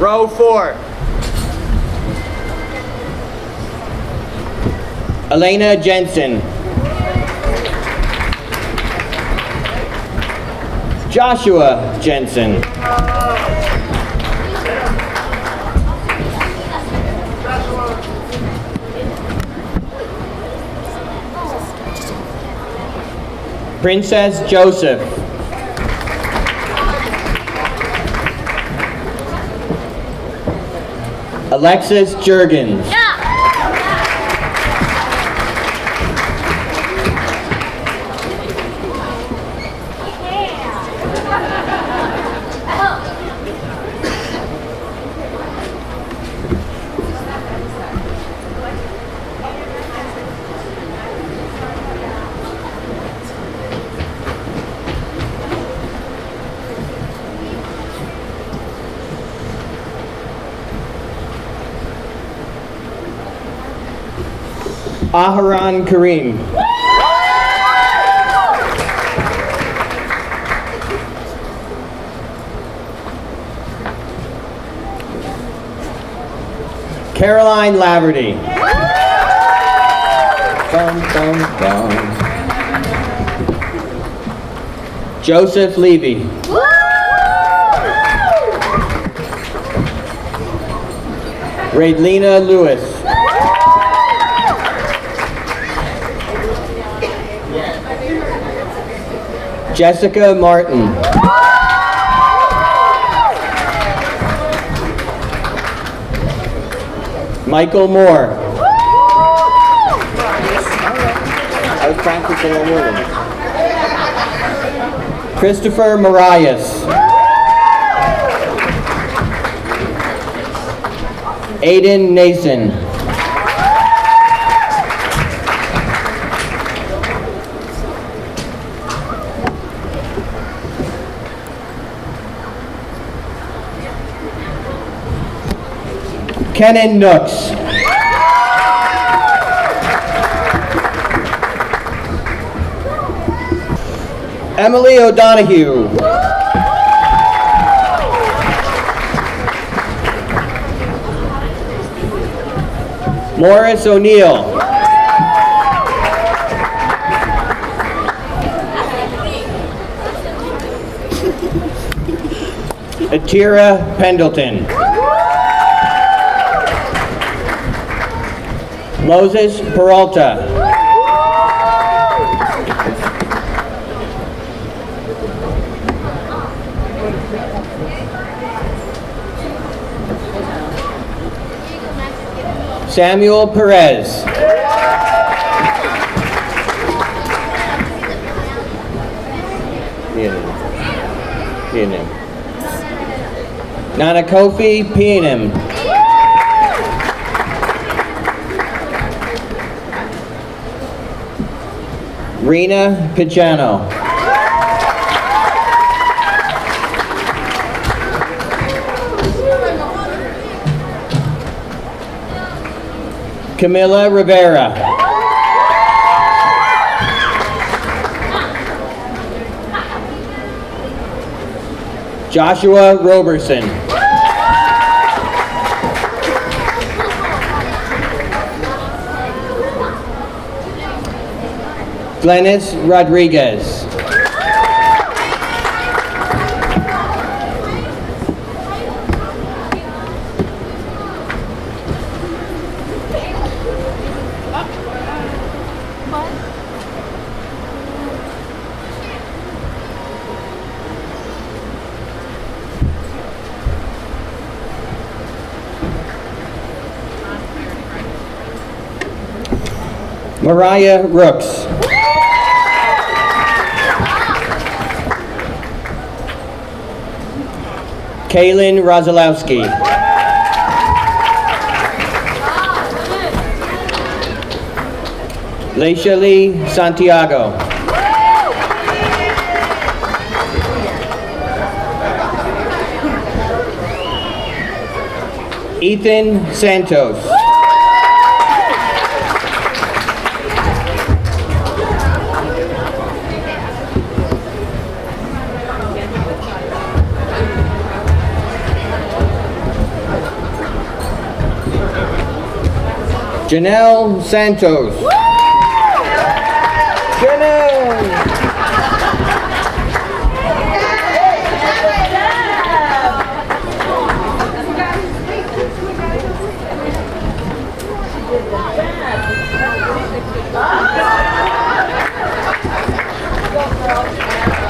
Row 4. Elena Jensen. Joshua Jensen. Princess Joseph. Alexis Jurgens. Aharon Kareem. Caroline Laverty. Dum, dum, dum. Joseph Levy. Raidlina Lewis. Jessica Martin. Michael Moore. I was practicing on moving. Christopher Marias. Aiden Nason. Kenan Nooks. Emily O'Donoghue. Morris O'Neill. Atira Pendleton. Moses Peralta. Samuel Perez. Pianim. Nana Kofi Pianim. Rena Pijano. Camila Rivera. Joshua Roberson. Glennis Rodriguez. Mariah Rooks. Kaylin Rozalowski. Leisha Lee Santiago. Ethan Santos. Janelle Santos. Janelle.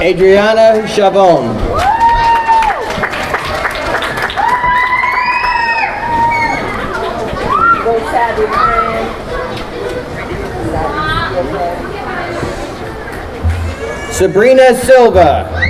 Adriana Chavon. Sabrina Silva.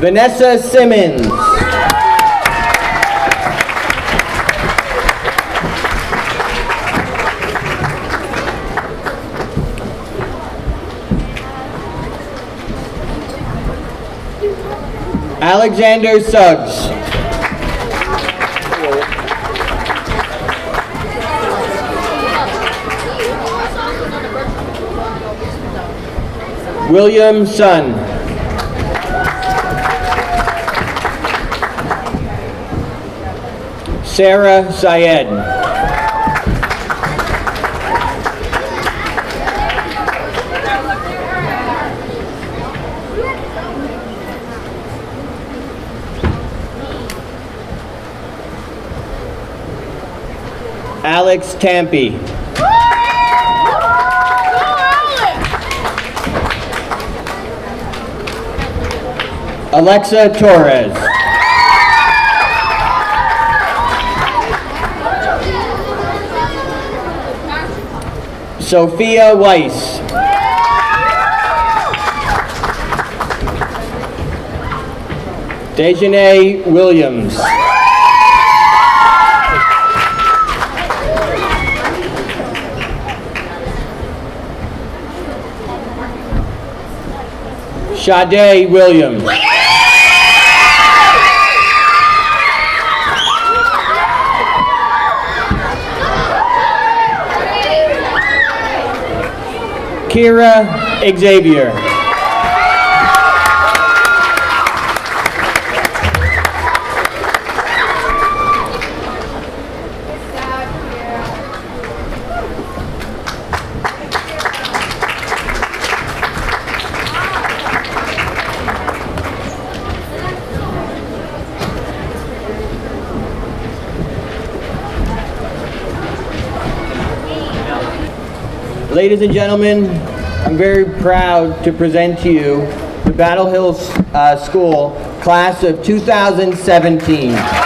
Vanessa Simmons. Alexander Suggs. William Sun. Sarah Syed. Alex Tampy. Alexa Torres. Sophia Weiss. Dejanay Williams. Sade Williams. Kira Xavier. Ladies and gentlemen, I'm very proud to present to you the Battlehil School Class of 2017.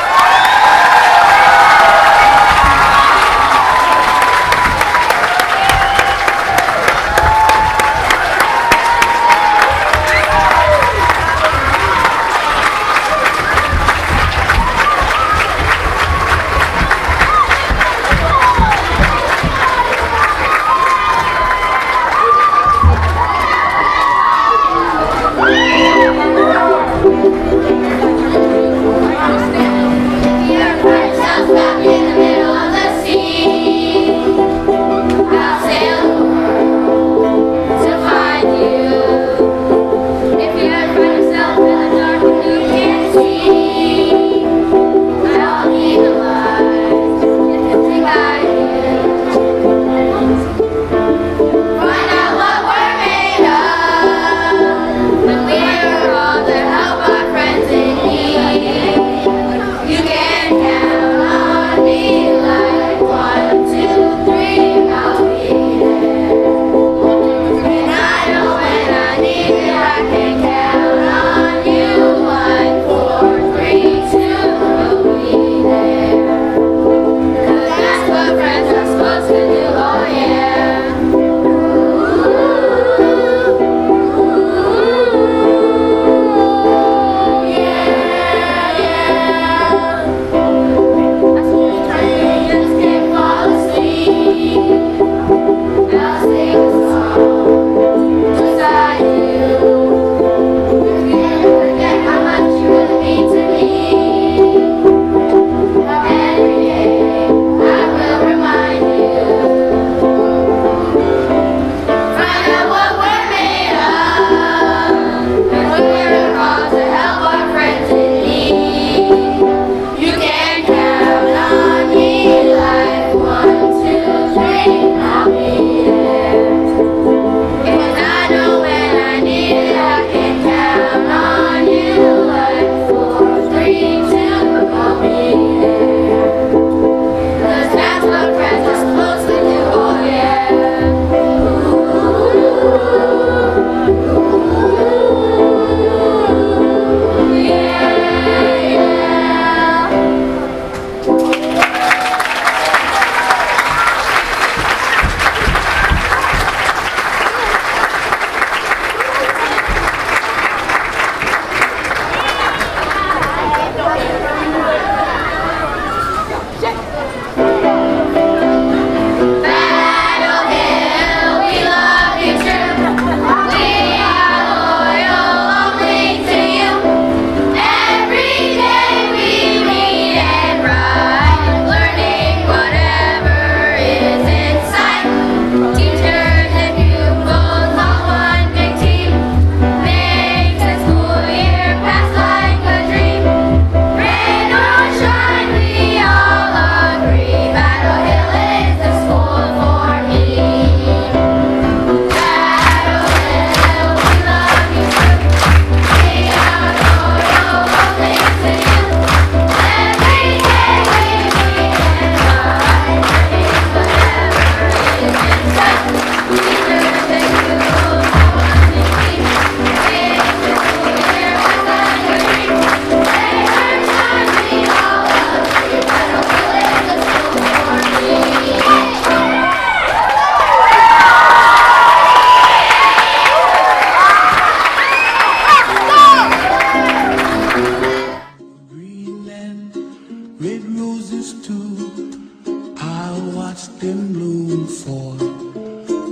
watch them bloom for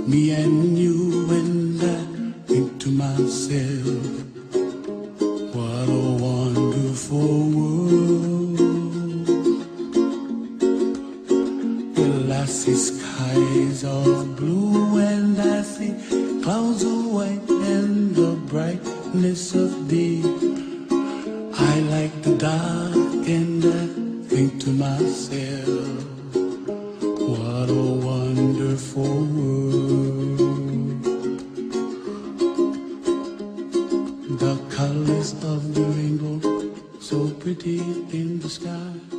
me and you, and I think to myself, what a wonderful world. Well, I see skies of blue and I see clouds of white and the brightness of day. I like the dark and I think to myself, what a wonderful world. The colors of the rainbow, so pretty in the sky.